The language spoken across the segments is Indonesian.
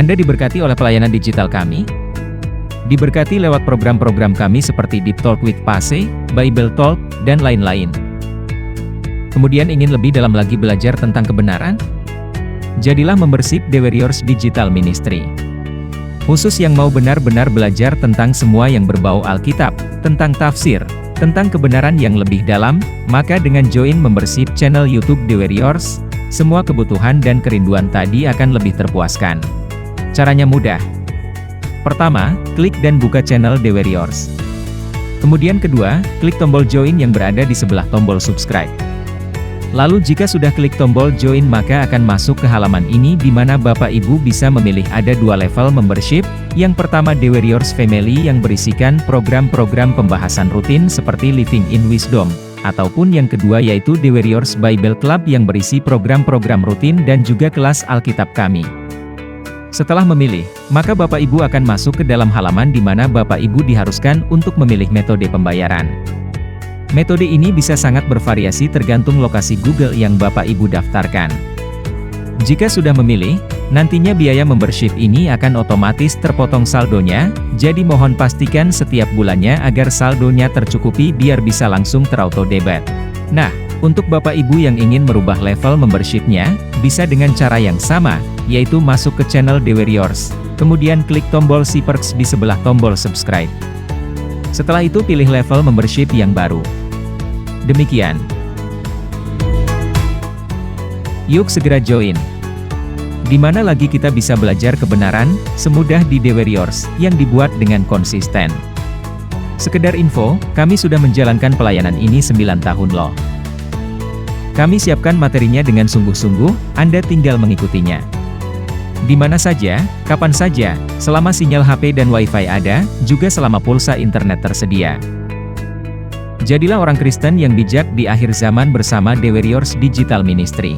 Anda diberkati oleh pelayanan digital kami? Diberkati lewat program-program kami seperti Deep Talk with Pase, Bible Talk, dan lain-lain. Kemudian ingin lebih dalam lagi belajar tentang kebenaran? Jadilah membership The Warriors Digital Ministry. Khusus yang mau benar-benar belajar tentang semua yang berbau Alkitab, tentang tafsir, tentang kebenaran yang lebih dalam, maka dengan join membership channel YouTube The Warriors, semua kebutuhan dan kerinduan tadi akan lebih terpuaskan. Caranya mudah. Pertama, klik dan buka channel The Warriors. Kemudian kedua, klik tombol join yang berada di sebelah tombol subscribe. Lalu jika sudah klik tombol join maka akan masuk ke halaman ini di mana Bapak Ibu bisa memilih ada dua level membership. Yang pertama The Warriors Family yang berisikan program-program pembahasan rutin seperti Living in Wisdom. Ataupun yang kedua yaitu The Warriors Bible Club yang berisi program-program rutin dan juga kelas Alkitab kami. Setelah memilih, maka Bapak Ibu akan masuk ke dalam halaman di mana Bapak Ibu diharuskan untuk memilih metode pembayaran. Metode ini bisa sangat bervariasi tergantung lokasi Google yang Bapak Ibu daftarkan. Jika sudah memilih, nantinya biaya membership ini akan otomatis terpotong saldonya, jadi mohon pastikan setiap bulannya agar saldonya tercukupi biar bisa langsung terauto debit. Nah, untuk Bapak Ibu yang ingin merubah level membershipnya, bisa dengan cara yang sama, yaitu masuk ke channel The Warriors, kemudian klik tombol si perks di sebelah tombol subscribe. Setelah itu pilih level membership yang baru. Demikian. Yuk segera join. Di mana lagi kita bisa belajar kebenaran, semudah di The Warriors, yang dibuat dengan konsisten. Sekedar info, kami sudah menjalankan pelayanan ini 9 tahun loh. Kami siapkan materinya dengan sungguh-sungguh, Anda tinggal mengikutinya. Di mana saja, kapan saja, selama sinyal HP dan WiFi ada, juga selama pulsa internet tersedia. Jadilah orang Kristen yang bijak di akhir zaman bersama The Warriors Digital Ministry.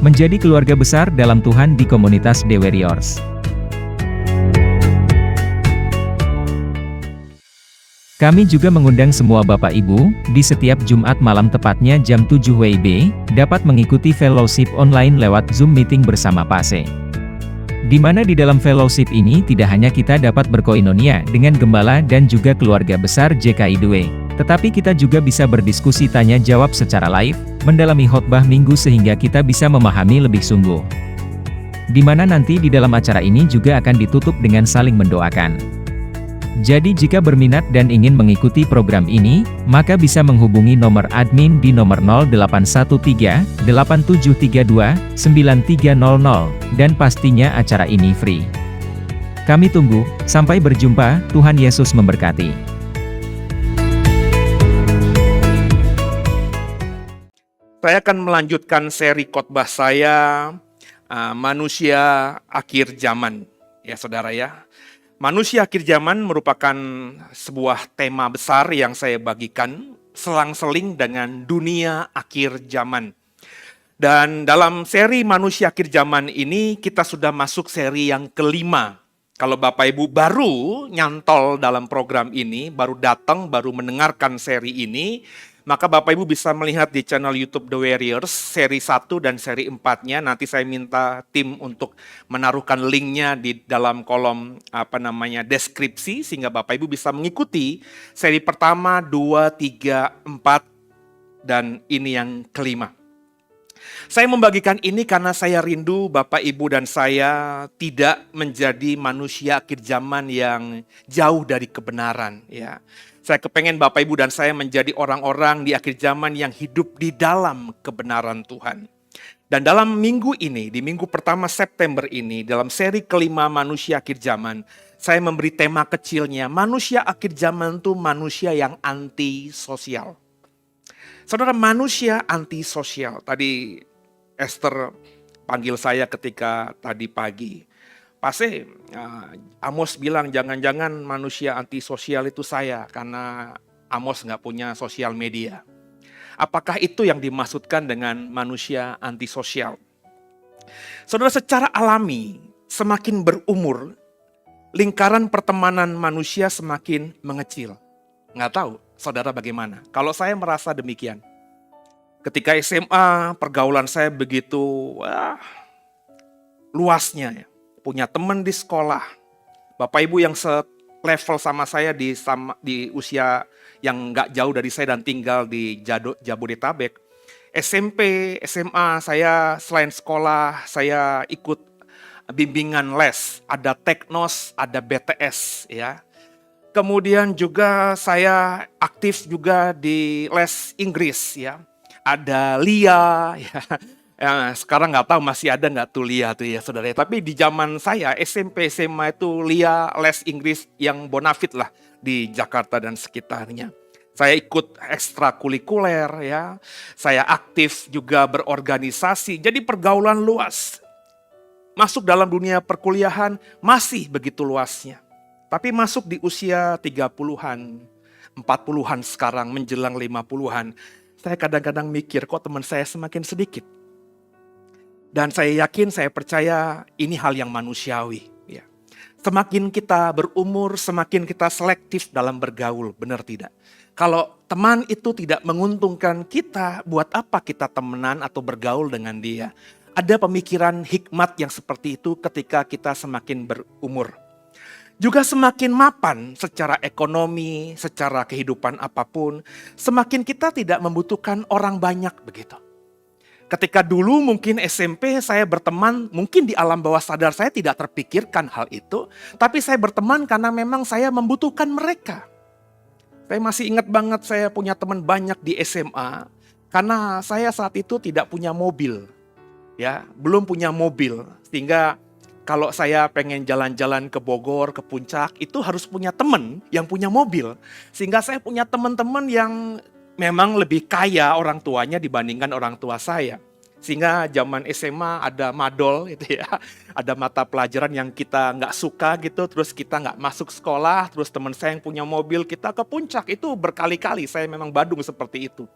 Menjadi keluarga besar dalam Tuhan di komunitas The Warriors. Kami juga mengundang semua Bapak Ibu, di setiap Jumat malam tepatnya jam 7 WIB, dapat mengikuti fellowship online lewat Zoom meeting bersama Pase. Di mana di dalam fellowship ini tidak hanya kita dapat berkoinonia dengan gembala dan juga keluarga besar JKI2, tetapi kita juga bisa berdiskusi tanya jawab secara live, mendalami khotbah minggu sehingga kita bisa memahami lebih sungguh. Di mana nanti di dalam acara ini juga akan ditutup dengan saling mendoakan. Jadi jika berminat dan ingin mengikuti program ini, maka bisa menghubungi nomor admin di nomor 0813 8732 9300, dan pastinya acara ini free. Kami tunggu, sampai berjumpa, Tuhan Yesus memberkati. Saya akan melanjutkan seri khotbah saya, Manusia Akhir Zaman. Ya saudara ya. Manusia akhir zaman merupakan sebuah tema besar yang saya bagikan selang-seling dengan dunia akhir zaman. Dan dalam seri Manusia Akhir Zaman ini kita sudah masuk seri yang kelima. Kalau Bapak Ibu baru nyantol dalam program ini, baru datang, baru mendengarkan seri ini, maka Bapak Ibu bisa melihat di channel YouTube The Warriors seri 1 dan seri 4-nya. Nanti saya minta tim untuk menaruhkan linknya di dalam kolom deskripsi sehingga Bapak Ibu bisa mengikuti seri pertama, 2, 3, 4 dan ini yang kelima. Saya membagikan ini karena saya rindu Bapak Ibu dan saya tidak menjadi manusia akhir zaman yang jauh dari kebenaran ya. Saya kepengen Bapak Ibu dan saya menjadi orang-orang di akhir zaman yang hidup di dalam kebenaran Tuhan. Dan dalam minggu ini, di minggu pertama September ini, dalam seri kelima Manusia Akhir Zaman, saya memberi tema kecilnya, manusia akhir zaman itu manusia yang antisosial. Saudara, manusia antisosial. Tadi Esther panggil saya ketika tadi pagi. Pase, Amos bilang jangan-jangan manusia antisosial itu saya karena Amos nggak punya sosial media. Apakah itu yang dimaksudkan dengan manusia antisosial? Saudara, secara alami semakin berumur, lingkaran pertemanan manusia semakin mengecil. Nggak tahu, saudara bagaimana? Kalau saya merasa demikian. Ketika SMA, pergaulan saya begitu luasnya ya. punya teman di sekolah, Bapak Ibu yang selevel sama saya di usia yang nggak jauh dari saya dan tinggal di Jabodetabek. SMP, SMA, saya selain sekolah, saya ikut bimbingan les, ada Teknos, ada BTS ya. Kemudian juga saya aktif juga di les Inggris ya. Ada LIA ya. Sekarang nggak tahu masih ada nggak tuh LIA tuh ya saudara. Tapi di zaman saya SMP SMA itu LIA les Inggris yang bonafit lah di Jakarta dan sekitarnya. Saya ikut ekstrakurikuler ya. Saya aktif juga berorganisasi. Jadi pergaulan luas. Masuk dalam dunia perkuliahan masih begitu luasnya. Tapi masuk di usia 30-an, 40-an sekarang menjelang 50-an. Saya kadang-kadang mikir kok teman saya semakin sedikit. Dan saya yakin, saya percaya ini hal yang manusiawi. Ya. Semakin kita berumur, semakin kita selektif dalam bergaul, benar tidak? Kalau teman itu tidak menguntungkan kita, buat apa kita temenan atau bergaul dengan dia? Ada pemikiran hikmat yang seperti itu ketika kita semakin berumur. Juga semakin mapan secara ekonomi, secara kehidupan apapun, semakin kita tidak membutuhkan orang banyak begitu. Ketika dulu mungkin SMP saya berteman, mungkin di alam bawah sadar saya tidak terpikirkan hal itu, tapi saya berteman karena memang saya membutuhkan mereka. Saya masih ingat banget saya punya teman banyak di SMA, karena saya saat itu tidak punya mobil. Ya, belum punya mobil, sehingga kalau saya pengen jalan-jalan ke Bogor, ke Puncak, itu harus punya teman yang punya mobil. Sehingga saya punya teman-teman yang memang lebih kaya orang tuanya dibandingkan orang tua saya. Sehingga zaman SMA ada madol gitu ya, ada mata pelajaran yang kita nggak suka gitu, terus kita nggak masuk sekolah, terus teman saya yang punya mobil, kita ke Puncak, itu berkali-kali, saya memang Badung seperti itu.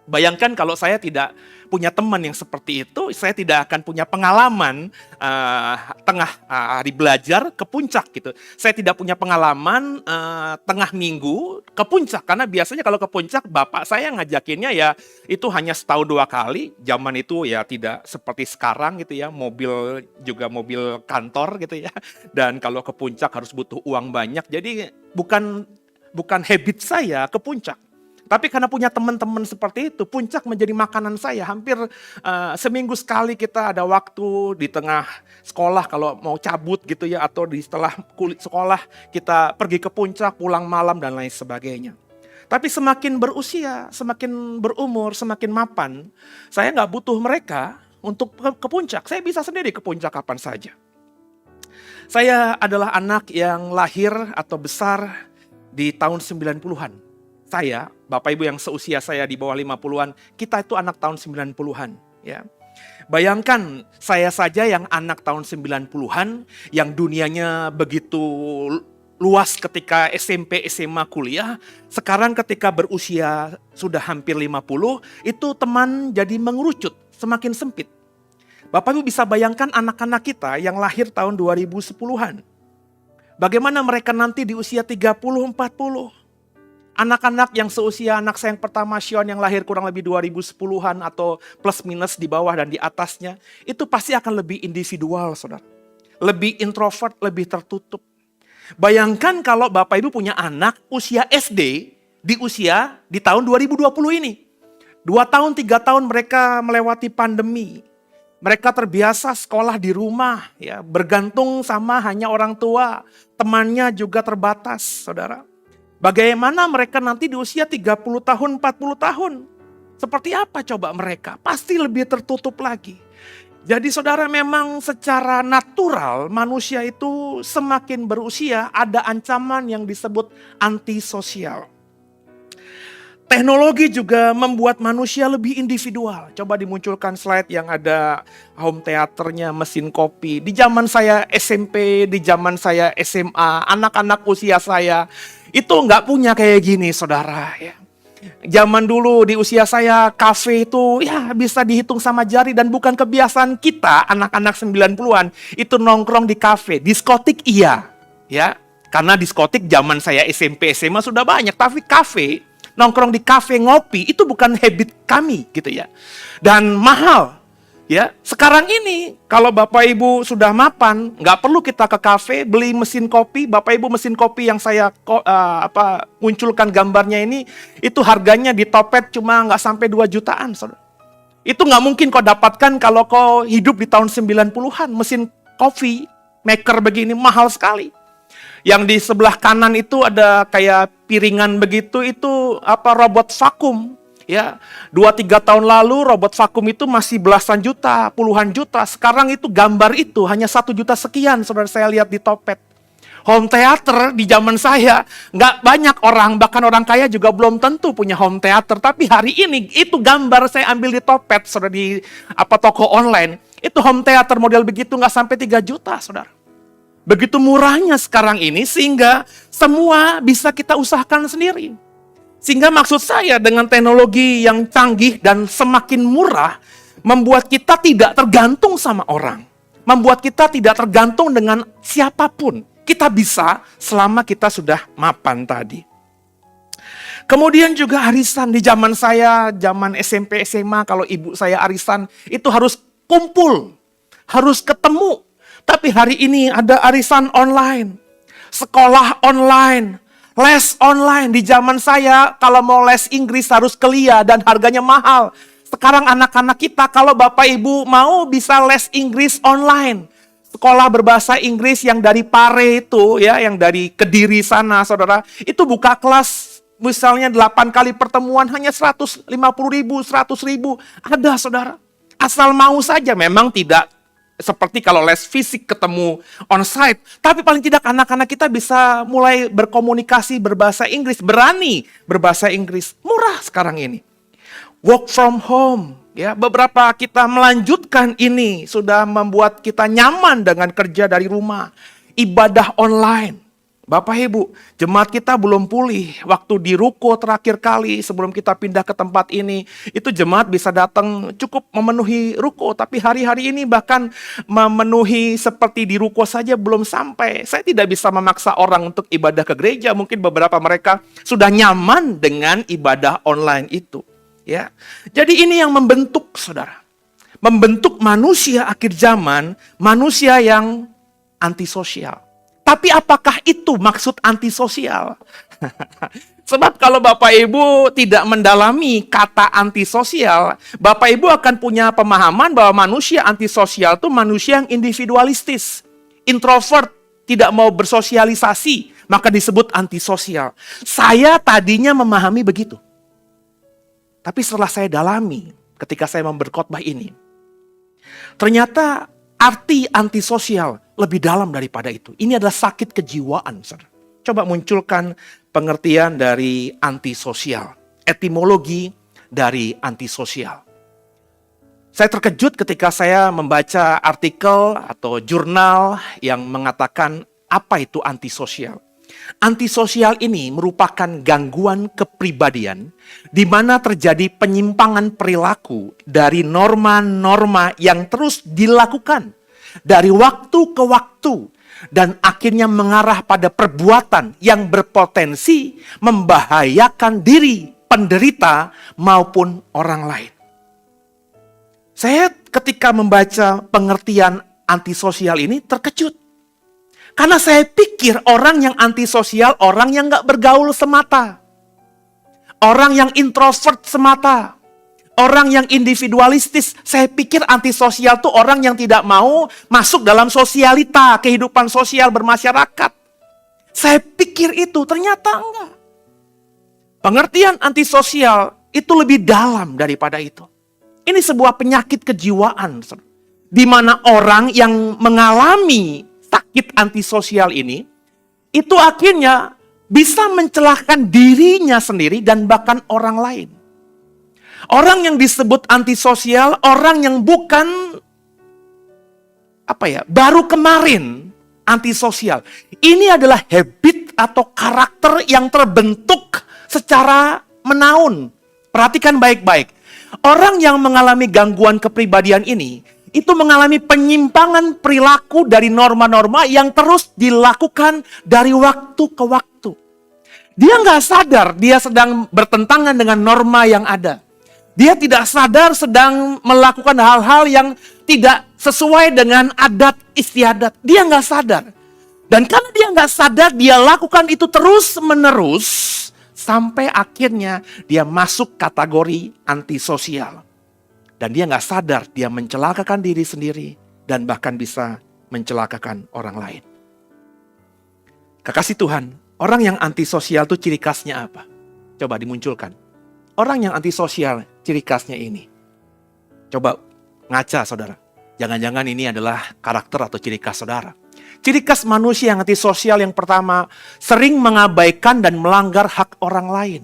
Bayangkan kalau saya tidak punya teman yang seperti itu, saya tidak akan punya pengalaman tengah hari belajar ke puncak gitu. Saya tidak punya pengalaman tengah minggu ke puncak, karena biasanya kalau ke puncak bapak saya ngajakinnya ya itu hanya setahun 2 kali. Zaman itu ya tidak seperti sekarang gitu ya, mobil juga mobil kantor gitu ya. Dan kalau ke puncak harus butuh uang banyak. Jadi bukan habit saya ke puncak. Tapi karena punya teman-teman seperti itu, puncak menjadi makanan saya. Hampir seminggu sekali kita ada waktu di tengah sekolah kalau mau cabut gitu ya, atau di setelah kulit sekolah kita pergi ke puncak, pulang malam dan lain sebagainya. Tapi semakin berusia, semakin berumur, semakin mapan, saya nggak butuh mereka untuk ke puncak. Saya bisa sendiri ke puncak kapan saja. Saya adalah anak yang lahir atau besar di tahun 90-an. Saya, Bapak Ibu yang seusia saya di bawah 50-an, kita itu anak tahun 90-an. Ya. Bayangkan saya saja yang anak tahun 90-an, yang dunianya begitu luas ketika SMP, SMA, kuliah. Sekarang ketika berusia sudah hampir 50, itu teman jadi mengerucut, semakin sempit. Bapak Ibu bisa bayangkan anak-anak kita yang lahir tahun 2010-an. Bagaimana mereka nanti di usia 30, 40. Anak-anak yang seusia anak saya yang pertama Sion yang lahir kurang lebih 2010-an atau plus minus di bawah dan di atasnya, itu pasti akan lebih individual, saudara. Lebih introvert, lebih tertutup. Bayangkan kalau Bapak Ibu punya anak usia SD di tahun 2020 ini. 2 tahun, 3 tahun mereka melewati pandemi. Mereka terbiasa sekolah di rumah, ya, bergantung sama hanya orang tua. Temannya juga terbatas, saudara. Bagaimana mereka nanti di usia 30 tahun, 40 tahun? Seperti apa coba mereka? Pasti lebih tertutup lagi. Jadi saudara, memang secara natural manusia itu semakin berusia ada ancaman yang disebut antisosial. Teknologi juga membuat manusia lebih individual. Coba dimunculkan slide yang ada home theaternya, mesin kopi. Di zaman saya SMP, di zaman saya SMA, anak-anak usia saya itu nggak punya kayak gini, saudara. Ya. Zaman dulu di usia saya kafe itu ya bisa dihitung sama jari, dan bukan kebiasaan kita anak-anak 90-an itu nongkrong di kafe. Diskotik iya, ya. Karena diskotik zaman saya SMP SMA sudah banyak, tapi kafe, nongkrong di kafe ngopi itu bukan habit kami gitu ya. Dan mahal. Ya, sekarang ini kalau Bapak Ibu sudah mapan, nggak perlu kita ke kafe beli mesin kopi. Bapak Ibu, mesin kopi yang saya munculkan gambarnya ini, itu harganya di Topet cuma nggak sampai 2 jutaan, saudara. Itu nggak mungkin kau dapatkan kalau kau hidup di tahun 90-an. Mesin coffee maker begini mahal sekali. Yang di sebelah kanan itu ada kayak piringan begitu, itu robot vakum. Ya, 2-3 tahun lalu robot vakum itu masih belasan juta, puluhan juta. Sekarang itu gambar itu hanya 1 juta sekian, saudara, saya lihat di Topet. Home theater di zaman saya, nggak banyak orang, bahkan orang kaya juga belum tentu punya home theater. Tapi hari ini, itu gambar saya ambil di Topet, saudara, di toko online. Itu home theater model begitu nggak sampai 3 juta, saudara. Begitu murahnya sekarang ini, sehingga semua bisa kita usahakan sendiri. Sehingga maksud saya dengan teknologi yang canggih dan semakin murah, membuat kita tidak tergantung sama orang. Membuat kita tidak tergantung dengan siapapun. Kita bisa selama kita sudah mapan tadi. Kemudian juga arisan di zaman saya, zaman SMP, SMA, kalau ibu saya arisan, itu harus kumpul, harus ketemu. Tapi hari ini ada arisan online, sekolah online, les online. Di zaman saya, kalau mau les Inggris harus kuliah dan harganya mahal. Sekarang anak-anak kita, kalau Bapak Ibu mau bisa les Inggris online. Sekolah berbahasa Inggris yang dari Pare itu, ya, yang dari Kediri sana, saudara, itu buka kelas misalnya 8 kali pertemuan hanya 150.000, 100.000. Ada, saudara. Asal mau saja, memang tidak seperti kalau les fisik ketemu on-site. Tapi paling tidak anak-anak kita bisa mulai berkomunikasi berbahasa Inggris. Berani berbahasa Inggris. Murah sekarang ini. Work from home. Ya, beberapa kita melanjutkan ini. Sudah membuat kita nyaman dengan kerja dari rumah. Ibadah online. Bapak Ibu, jemaat kita belum pulih. Waktu di ruko terakhir kali sebelum kita pindah ke tempat ini, itu jemaat bisa datang cukup memenuhi ruko. Tapi hari-hari ini bahkan memenuhi seperti di ruko saja belum sampai. Saya tidak bisa memaksa orang untuk ibadah ke gereja. Mungkin beberapa mereka sudah nyaman dengan ibadah online itu. Ya, jadi ini yang membentuk, saudara. Membentuk manusia akhir zaman, manusia yang antisosial. Tapi apakah itu maksud antisosial? Sebab kalau Bapak Ibu tidak mendalami kata antisosial, Bapak Ibu akan punya pemahaman bahwa manusia antisosial itu manusia yang individualistis, introvert, tidak mau bersosialisasi, maka disebut antisosial. Saya tadinya memahami begitu. Tapi setelah saya dalami, ketika saya berkhotbah ini, ternyata arti antisosial lebih dalam daripada itu. Ini adalah sakit kejiwaan, saudara. Coba munculkan pengertian dari antisosial, etimologi dari antisosial. Saya terkejut ketika saya membaca artikel atau jurnal yang mengatakan apa itu antisosial. Antisosial ini merupakan gangguan kepribadian di mana terjadi penyimpangan perilaku dari norma-norma yang terus dilakukan dari waktu ke waktu dan akhirnya mengarah pada perbuatan yang berpotensi membahayakan diri penderita maupun orang lain. Saya ketika membaca pengertian antisosial ini terkejut. Karena saya pikir orang yang antisosial, orang yang gak bergaul semata. Orang yang introvert semata. Orang yang individualistis. Saya pikir antisosial itu orang yang tidak mau masuk dalam sosialita, kehidupan sosial bermasyarakat. Saya pikir itu, ternyata enggak. Pengertian antisosial itu lebih dalam daripada itu. Ini sebuah penyakit kejiwaan. Di mana orang yang mengalami sakit antisosial ini, itu akhirnya bisa mencelakakan dirinya sendiri dan bahkan orang lain. Orang yang disebut antisosial, orang yang bukan baru kemarin antisosial. Ini adalah habit atau karakter yang terbentuk secara menaun. Perhatikan baik-baik. Orang yang mengalami gangguan kepribadian ini, itu mengalami penyimpangan perilaku dari norma-norma yang terus dilakukan dari waktu ke waktu. Dia nggak sadar dia sedang bertentangan dengan norma yang ada. Dia tidak sadar sedang melakukan hal-hal yang tidak sesuai dengan adat istiadat. Dia nggak sadar. Dan karena dia nggak sadar, dia lakukan itu terus-menerus sampai akhirnya dia masuk kategori antisosial. Dan dia nggak sadar, dia mencelakakan diri sendiri dan bahkan bisa mencelakakan orang lain. Kekasih Tuhan, orang yang antisosial itu ciri khasnya apa? Coba dimunculkan. Orang yang antisosial, ciri khasnya ini. Coba ngaca, saudara. Jangan-jangan ini adalah karakter atau ciri khas saudara. Ciri khas manusia yang antisosial yang pertama, sering mengabaikan dan melanggar hak orang lain.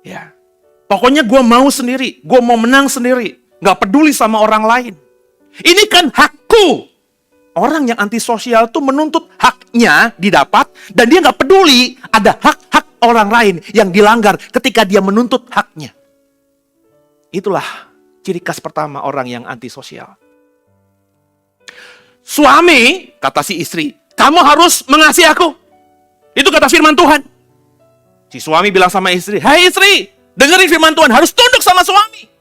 Ya, pokoknya gue mau sendiri, gue mau menang sendiri, gak peduli sama orang lain. Ini kan hakku. Orang yang antisosial itu menuntut haknya didapat dan dia gak peduli ada hak-hak orang lain yang dilanggar ketika dia menuntut haknya. Itulah ciri khas pertama orang yang antisosial. Suami, kata si istri, kamu harus mengasihi aku. Itu kata firman Tuhan. Si suami bilang sama istri, hai istri, dengerin firman Tuhan, harus tunduk sama suami.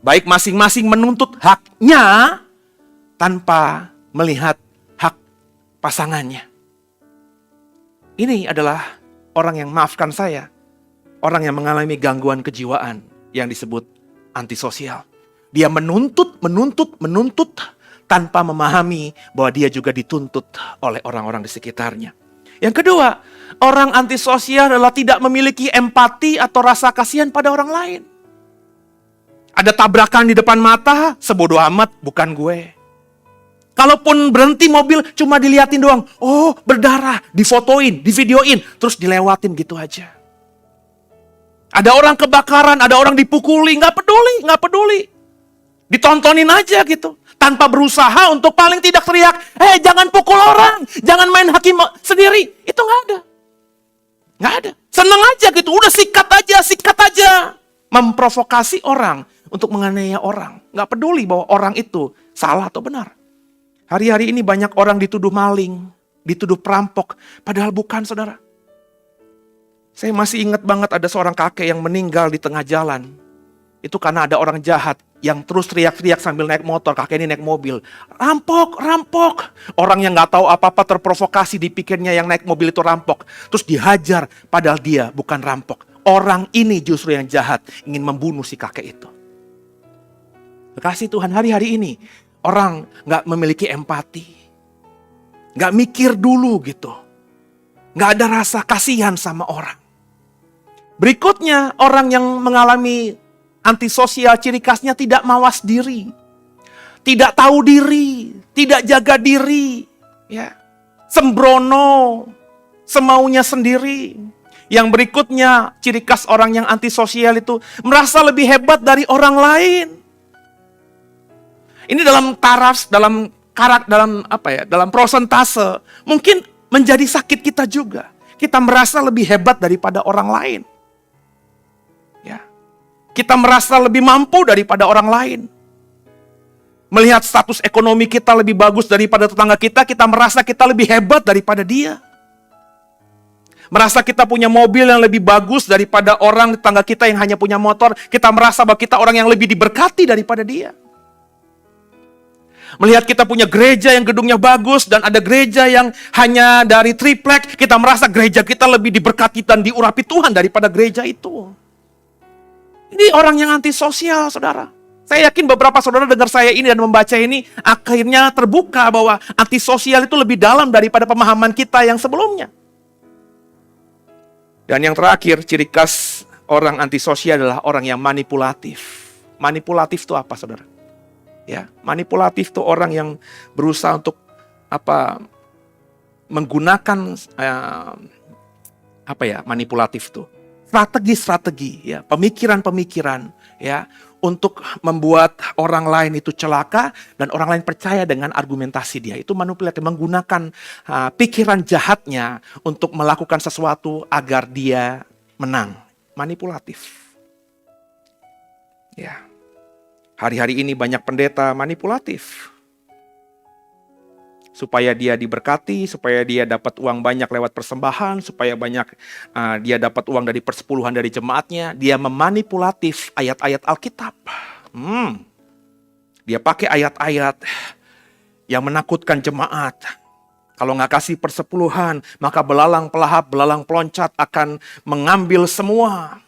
Baik masing-masing menuntut haknya tanpa melihat hak pasangannya. Ini adalah orang yang, maafkan saya, orang yang mengalami gangguan kejiwaan yang disebut antisosial. Dia menuntut tanpa memahami bahwa dia juga dituntut oleh orang-orang di sekitarnya. Yang kedua, orang antisosial adalah tidak memiliki empati atau rasa kasihan pada orang lain. Ada tabrakan di depan mata, sebodoh amat, bukan gue. Kalaupun berhenti mobil, cuma diliatin doang. Oh, berdarah, difotoin, divideoin, terus dilewatin gitu aja. Ada orang kebakaran, ada orang dipukuli, nggak peduli. Ditontonin aja gitu. Tanpa berusaha untuk paling tidak teriak, jangan pukul orang, jangan main hakim sendiri. Itu nggak ada. Seneng aja gitu, udah sikat aja. Memprovokasi orang untuk menganiaya orang. Nggak peduli bahwa orang itu salah atau benar. Hari-hari ini banyak orang dituduh maling, dituduh perampok, padahal bukan, saudara. Saya masih ingat banget ada seorang kakek yang meninggal di tengah jalan. Itu karena ada orang jahat yang terus teriak-teriak sambil naik motor, kakek ini naik mobil. Rampok. Orang yang gak tahu apa-apa terprovokasi, dipikirnya yang naik mobil itu rampok. Terus dihajar, padahal dia bukan rampok. Orang ini justru yang jahat, ingin membunuh si kakek itu. Kasih Tuhan, hari-hari ini orang gak memiliki empati. Gak mikir dulu gitu. Gak ada rasa kasihan sama orang. Berikutnya, orang yang mengalami antisosial, ciri khasnya tidak mawas diri. Tidak tahu diri, tidak jaga diri. Ya. Sembrono, semaunya sendiri. Yang berikutnya, ciri khas orang yang antisosial itu merasa lebih hebat dari orang lain. Ini dalam taraf, dalam prosentase, mungkin menjadi sakit kita juga. Kita merasa lebih hebat daripada orang lain. Ya. Kita merasa lebih mampu daripada orang lain. Melihat status ekonomi kita lebih bagus daripada tetangga kita, kita merasa kita lebih hebat daripada dia. Merasa kita punya mobil yang lebih bagus daripada orang tetangga kita yang hanya punya motor, kita merasa bahwa kita orang yang lebih diberkati daripada dia. Melihat kita punya gereja yang gedungnya bagus dan ada gereja yang hanya dari triplek, kita merasa gereja kita lebih diberkati dan diurapi Tuhan daripada gereja itu. Ini orang yang antisosial, saudara. Saya yakin beberapa saudara dengar saya ini dan membaca ini, akhirnya terbuka bahwa antisosial itu lebih dalam daripada pemahaman kita yang sebelumnya. Dan yang terakhir, ciri khas orang antisosial adalah orang yang manipulatif. Manipulatif itu apa, saudara? Ya, manipulatif itu orang yang berusaha untuk menggunakan manipulatif itu. Strategi-strategi, ya, pemikiran-pemikiran, ya, untuk membuat orang lain itu celaka dan orang lain percaya dengan argumentasi dia. Itu manipulatif, menggunakan pikiran jahatnya untuk melakukan sesuatu agar dia menang. Manipulatif. Ya. Hari-hari ini banyak pendeta manipulatif. supaya dia diberkati, supaya dia dapat uang banyak lewat persembahan, supaya dia dapat uang dari persepuluhan dari jemaatnya. Dia memanipulatif ayat-ayat Alkitab. Dia pakai ayat-ayat yang menakutkan jemaat. Kalau nggak kasih persepuluhan, maka belalang pelahap, belalang peloncat akan mengambil semua.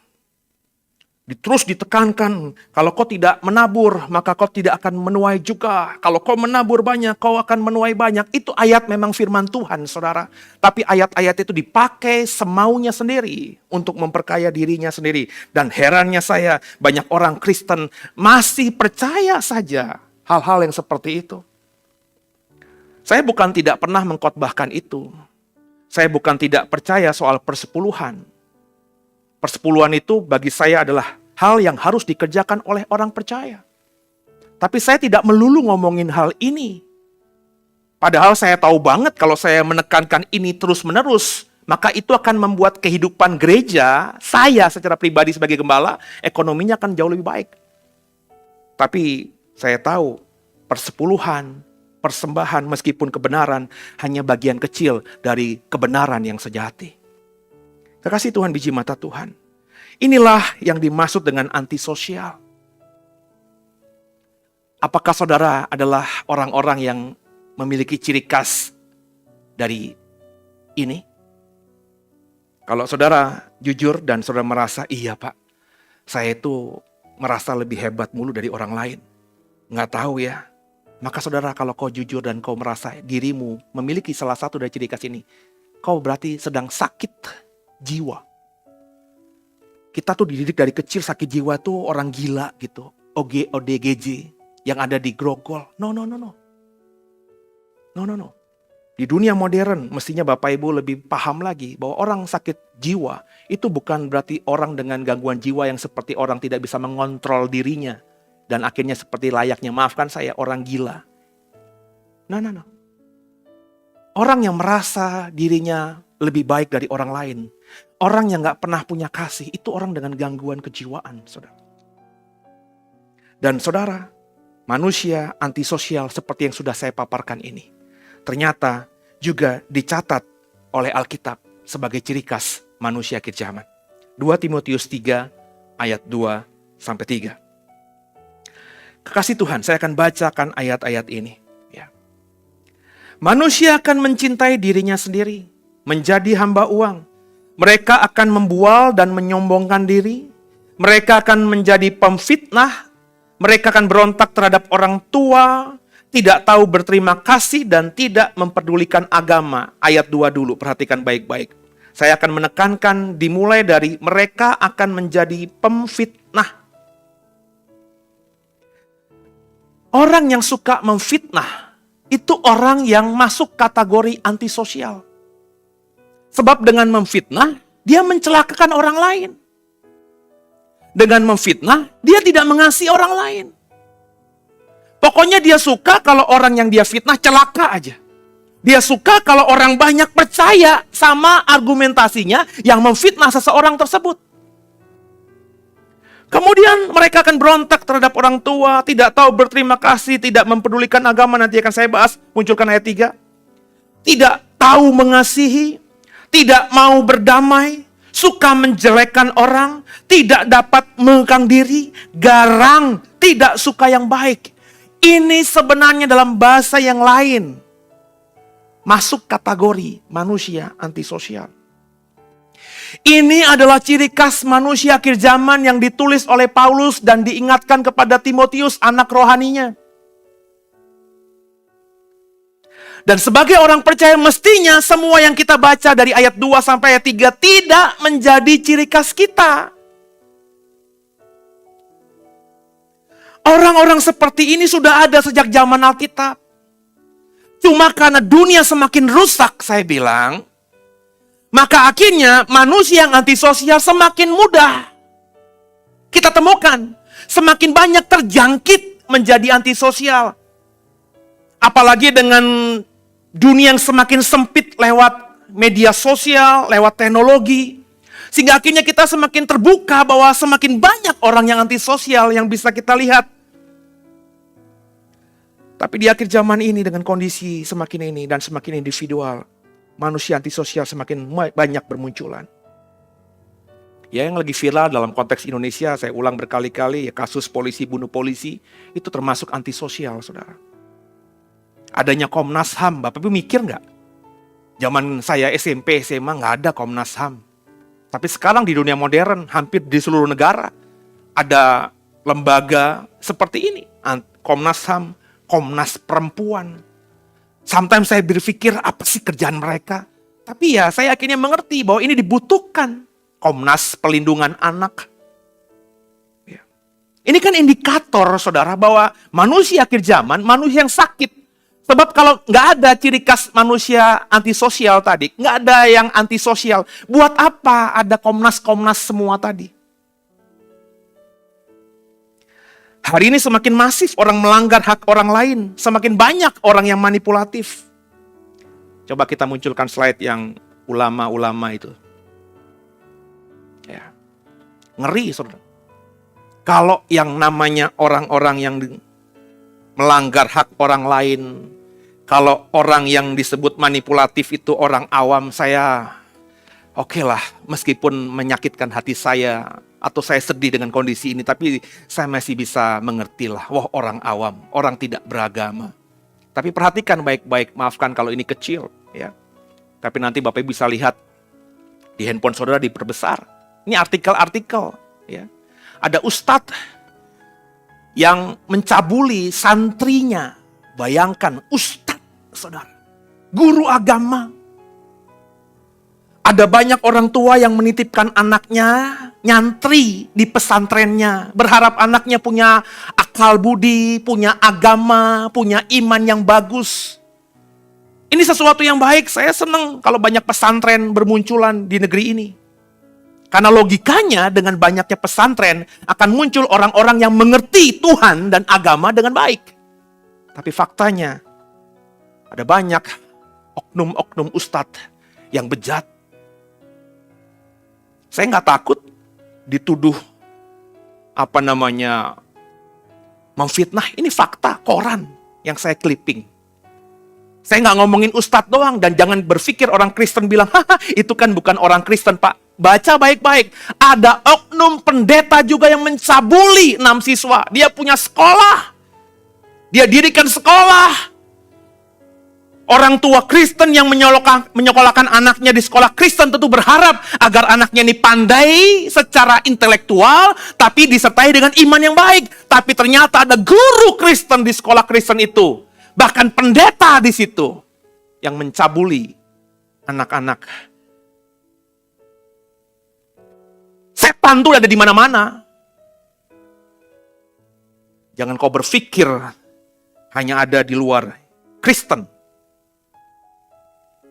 Terus ditekankan, kalau kau tidak menabur, maka kau tidak akan menuai juga. Kalau kau menabur banyak, kau akan menuai banyak. Itu ayat memang firman Tuhan, saudara. Tapi ayat-ayat itu dipakai semaunya sendiri untuk memperkaya dirinya sendiri. Dan herannya saya, banyak orang Kristen masih percaya saja hal-hal yang seperti itu. Saya bukan tidak pernah mengkhotbahkan itu. Saya bukan tidak percaya soal persepuluhan. Persepuluhan itu bagi saya adalah hal yang harus dikerjakan oleh orang percaya. Tapi saya tidak melulu ngomongin hal ini. Padahal saya tahu banget kalau saya menekankan ini terus-menerus, maka itu akan membuat kehidupan gereja, saya secara pribadi sebagai gembala, ekonominya akan jauh lebih baik. Tapi saya tahu persepuluhan, persembahan meskipun kebenaran hanya bagian kecil dari kebenaran yang sejati. Kekasih Tuhan, biji mata Tuhan. Inilah yang dimaksud dengan antisosial. Apakah saudara adalah orang-orang yang memiliki ciri khas dari ini? Kalau saudara jujur dan saudara merasa, iya Pak, saya itu merasa lebih hebat mulu dari orang lain. Nggak tahu ya. Maka saudara, kalau kau jujur dan kau merasa dirimu memiliki salah satu dari ciri khas ini, kau berarti sedang sakit jiwa. Kita tuh dididik dari kecil sakit jiwa tuh orang gila gitu. ODGJ yang ada di Grogol. No. Di dunia modern mestinya Bapak Ibu lebih paham lagi bahwa orang sakit jiwa itu bukan berarti orang dengan gangguan jiwa yang seperti orang tidak bisa mengontrol dirinya. Dan akhirnya seperti layaknya, maafkan saya, orang gila. No. Orang yang merasa dirinya lebih baik dari orang lain. Orang yang gak pernah punya kasih, itu orang dengan gangguan kejiwaan, saudara. Dan saudara, manusia antisosial seperti yang sudah saya paparkan ini, ternyata juga dicatat oleh Alkitab sebagai ciri khas manusia akhir zaman. 2 Timotius 3 ayat 2-3. Kekasih Tuhan, saya akan bacakan ayat-ayat ini. Ya. Manusia akan mencintai dirinya sendiri, menjadi hamba uang. Mereka akan membual dan menyombongkan diri. Mereka akan menjadi pemfitnah. Mereka akan berontak terhadap orang tua, tidak tahu berterima kasih dan tidak memperdulikan agama. Ayat 2 dulu, perhatikan baik-baik. Saya akan menekankan dimulai dari mereka akan menjadi pemfitnah. Orang yang suka memfitnah, itu orang yang masuk kategori antisosial. Sebab dengan memfitnah, dia mencelakakan orang lain. Dengan memfitnah, dia tidak mengasihi orang lain. Pokoknya dia suka kalau orang yang dia fitnah celaka aja. Dia suka kalau orang banyak percaya sama argumentasinya yang memfitnah seseorang tersebut. Kemudian mereka akan berontak terhadap orang tua, tidak tahu berterima kasih, tidak mempedulikan agama, nanti akan saya bahas, munculkan ayat 3. Tidak tahu mengasihi, tidak mau berdamai, suka menjelekkan orang, tidak dapat mengekang diri, garang, tidak suka yang baik. Ini sebenarnya dalam bahasa yang lain masuk kategori manusia antisosial. Ini adalah ciri khas manusia akhir zaman yang ditulis oleh Paulus dan diingatkan kepada Timotius, anak rohaninya. Dan sebagai orang percaya mestinya semua yang kita baca dari ayat 2 sampai ayat 3 tidak menjadi ciri khas kita. Orang-orang seperti ini sudah ada sejak zaman Alkitab. Cuma karena dunia semakin rusak, saya bilang, maka akhirnya manusia yang antisosial semakin mudah kita temukan. Semakin banyak terjangkit menjadi antisosial. Apalagi dengan dunia yang semakin sempit lewat media sosial, lewat teknologi. Sehingga akhirnya kita semakin terbuka bahwa semakin banyak orang yang antisosial yang bisa kita lihat. Tapi di akhir zaman ini dengan kondisi semakin ini dan semakin individual, manusia antisosial semakin banyak bermunculan. Ya, yang lagi viral dalam konteks Indonesia, saya ulang berkali-kali, ya kasus polisi bunuh polisi, itu termasuk antisosial, saudara. Adanya Komnas HAM, Bapak Ibu mikir nggak? Zaman saya SMP, SMA nggak ada Komnas HAM. Tapi sekarang di dunia modern, hampir di seluruh negara, ada lembaga seperti ini. Komnas HAM, Komnas Perempuan. Sometimes saya berpikir apa sih kerjaan mereka? Tapi ya saya akhirnya mengerti bahwa ini dibutuhkan. Komnas Pelindungan Anak. Ya. Ini kan indikator, saudara, bahwa manusia akhir zaman, manusia yang sakit. Sebab kalau nggak ada ciri khas manusia antisosial tadi, nggak ada yang antisosial, buat apa ada komnas-komnas semua tadi? Hari ini semakin masif orang melanggar hak orang lain, semakin banyak orang yang manipulatif. Coba kita munculkan slide yang ulama-ulama itu. Ya. Ngeri, saudara. Kalau yang namanya orang-orang yang melanggar hak orang lain, kalau orang yang disebut manipulatif itu orang awam, saya oke lah, meskipun menyakitkan hati saya, atau saya sedih dengan kondisi ini, tapi saya masih bisa mengerti lah, wah orang awam, orang tidak beragama. Tapi perhatikan baik-baik, maafkan kalau ini kecil, ya. Tapi nanti Bapak bisa lihat di handphone saudara diperbesar. Ini artikel-artikel, ya. Ada ustadz yang mencabuli santrinya. Bayangkan, ustadz, saudara, guru agama. Ada banyak orang tua yang menitipkan anaknya nyantri di pesantrennya, berharap anaknya punya akal budi, punya agama, punya iman yang bagus. Ini sesuatu yang baik, saya senang kalau banyak pesantren bermunculan di negeri ini. Karena logikanya dengan banyaknya pesantren akan muncul orang-orang yang mengerti Tuhan dan agama dengan baik. Tapi faktanya ada banyak oknum-oknum ustadz yang bejat. Saya nggak takut dituduh memfitnah. Ini fakta, koran yang saya clipping. Saya nggak ngomongin ustadz doang, dan jangan berpikir orang Kristen bilang, haha itu kan bukan orang Kristen Pak. Baca baik-baik, ada oknum pendeta juga yang mencabuli 6 siswa. Dia punya sekolah, dia dirikan sekolah. Orang tua Kristen yang menyekolahkan anaknya di sekolah Kristen tentu berharap agar anaknya ini pandai secara intelektual, tapi disertai dengan iman yang baik. Tapi ternyata ada guru Kristen di sekolah Kristen itu, bahkan pendeta di situ, yang mencabuli anak-anak. Setan tuh ada di mana-mana. Jangan kau berpikir hanya ada di luar Kristen.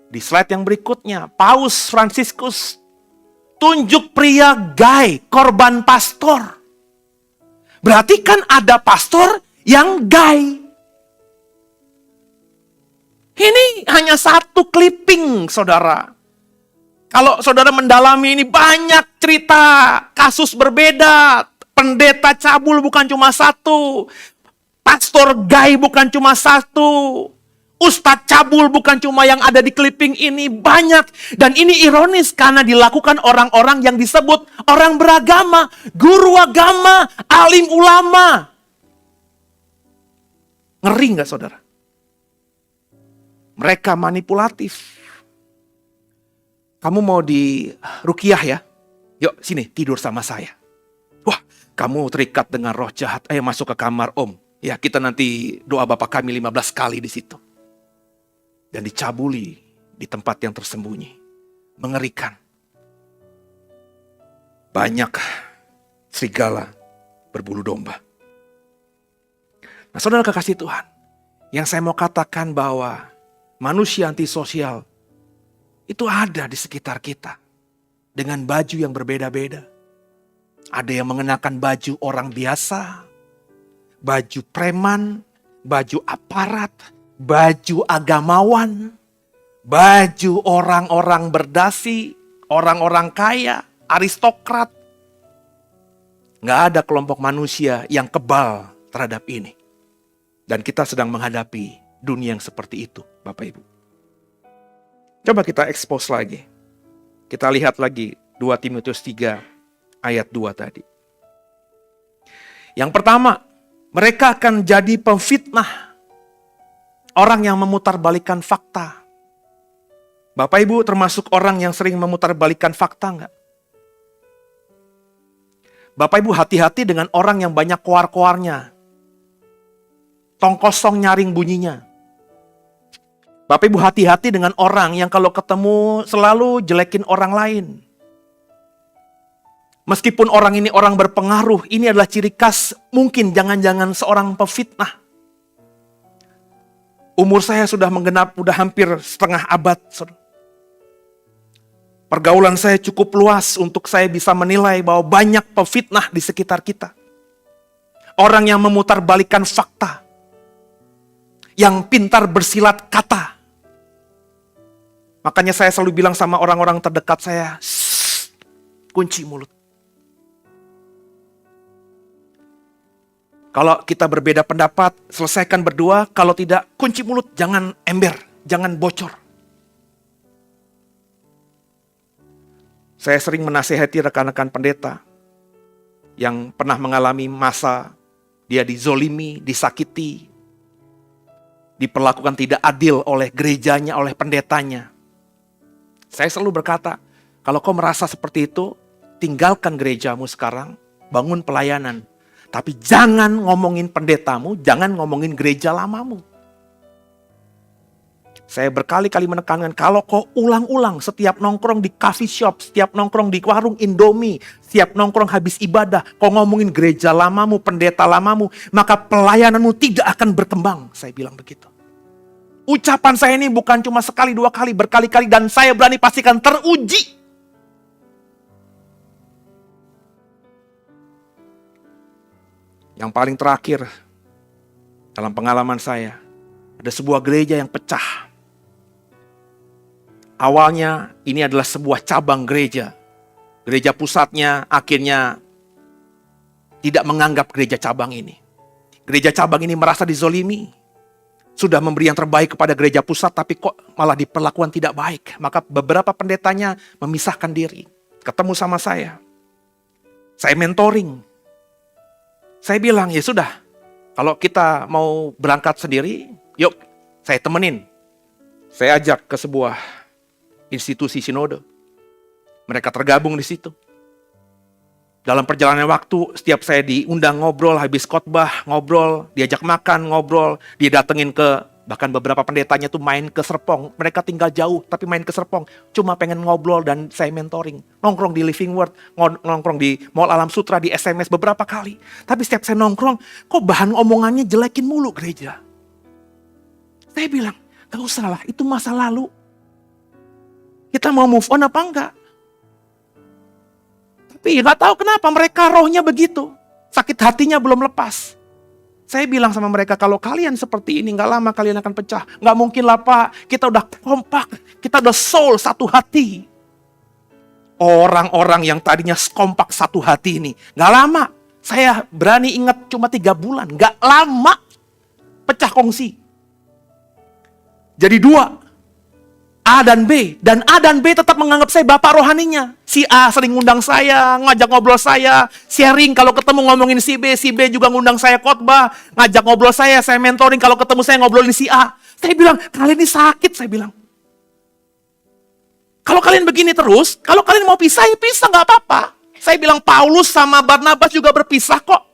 Di slide yang berikutnya, Paus Fransiskus tunjuk pria gay, korban pastor. Berarti kan ada pastor yang gay. Ini hanya satu clipping, saudara. Kalau saudara mendalami ini banyak cerita, kasus berbeda. Pendeta cabul bukan cuma satu. Pastor gay bukan cuma satu. Ustadz cabul bukan cuma yang ada di clipping ini, banyak. Dan ini ironis karena dilakukan orang-orang yang disebut orang beragama, guru agama, alim ulama. Ngeri nggak saudara? Mereka manipulatif. Kamu mau di ruqyah ya? Yuk sini tidur sama saya. Wah, kamu terikat dengan roh jahat. Ayo masuk ke kamar om. Ya kita nanti doa Bapa Kami 15 kali di situ. Dan dicabuli di tempat yang tersembunyi. Mengerikan. Banyak serigala berbulu domba. Nah saudara kekasih Tuhan, yang saya mau katakan bahwa manusia antisosial itu ada di sekitar kita. Dengan baju yang berbeda-beda. Ada yang mengenakan baju orang biasa, baju preman, baju aparat, baju agamawan, baju orang-orang berdasi, orang-orang kaya, aristokrat. Nggak ada kelompok manusia yang kebal terhadap ini. Dan kita sedang menghadapi dunia yang seperti itu, Bapak Ibu. Coba kita expose lagi. Kita lihat lagi 2 Timotius 3 ayat 2 tadi. Yang pertama, mereka akan jadi pemfitnah. Orang yang memutarbalikkan fakta. Bapak Ibu termasuk orang yang sering memutarbalikkan fakta enggak? Bapak Ibu hati-hati dengan orang yang banyak koar-koarnya. Tong kosong nyaring bunyinya. Bapak Ibu hati-hati dengan orang yang kalau ketemu selalu jelekin orang lain. Meskipun orang ini orang berpengaruh, ini adalah ciri khas mungkin jangan-jangan seorang pefitnah. Umur saya sudah hampir setengah abad. Pergaulan saya cukup luas untuk saya bisa menilai bahwa banyak pefitnah di sekitar kita. Orang yang memutarbalikkan fakta. Yang pintar bersilat kata. Makanya saya selalu bilang sama orang-orang terdekat saya, kunci mulut. Kalau kita berbeda pendapat, selesaikan berdua. Kalau tidak, kunci mulut, jangan ember, jangan bocor. Saya sering menasihati rekan-rekan pendeta yang pernah mengalami masa dia dizolimi, disakiti, diperlakukan tidak adil oleh gerejanya, oleh pendetanya. Saya selalu berkata, kalau kau merasa seperti itu, tinggalkan gerejamu sekarang, bangun pelayanan. Tapi jangan ngomongin pendetamu, jangan ngomongin gereja lamamu. Saya berkali-kali menekankan, kalau kau ulang-ulang setiap nongkrong di coffee shop, setiap nongkrong di warung Indomie, setiap nongkrong habis ibadah, kau ngomongin gereja lamamu, pendeta lamamu, maka pelayananmu tidak akan berkembang. Saya bilang begitu. Ucapan saya ini bukan cuma sekali, dua kali, berkali-kali, dan saya berani pastikan teruji. Yang paling terakhir, dalam pengalaman saya, ada sebuah gereja yang pecah. Awalnya ini adalah sebuah cabang gereja. Gereja pusatnya akhirnya tidak menganggap gereja cabang ini. Gereja cabang ini merasa dizolimi. Sudah memberi yang terbaik kepada gereja pusat, tapi kok malah diperlakukan tidak baik. Maka beberapa pendetanya memisahkan diri. Ketemu sama saya. Saya mentoring. Saya bilang, ya sudah. Kalau kita mau berangkat sendiri, yuk saya temenin. Saya ajak ke sebuah institusi sinode. Mereka tergabung di situ. Dalam perjalanan waktu, setiap saya diundang ngobrol, habis khotbah, ngobrol, diajak makan, ngobrol, dia datengin ke, bahkan beberapa pendetanya tuh main ke Serpong. Mereka tinggal jauh, tapi main ke Serpong. Cuma pengen ngobrol dan saya mentoring. Nongkrong di Living Word, nongkrong di Mall Alam Sutra, di SMS beberapa kali. Tapi setiap saya nongkrong, kok bahan omongannya jelekin mulu gereja. Saya bilang, gak usah lah, itu masa lalu. Kita mau move on apa enggak? Tapi gak tahu kenapa mereka rohnya begitu. Sakit hatinya belum lepas. Saya bilang sama mereka, kalau kalian seperti ini gak lama kalian akan pecah. Gak mungkin lah Pak, kita udah kompak. Kita udah soul, satu hati. Orang-orang yang tadinya kompak satu hati ini. Gak lama. Saya berani ingat cuma 3 bulan. Gak lama. Pecah kongsi. Jadi 2. A dan B. Dan A dan B tetap menganggap saya bapak rohaninya. Si A sering ngundang saya, ngajak ngobrol saya, sharing kalau ketemu ngomongin si B juga ngundang saya khotbah, ngajak ngobrol saya mentoring kalau ketemu saya ngobrolin si A. Saya bilang, kalian ini sakit, saya bilang. Kalau kalian begini terus, kalau kalian mau pisah, ya pisah, gak apa-apa. Saya bilang, Paulus sama Barnabas juga berpisah kok.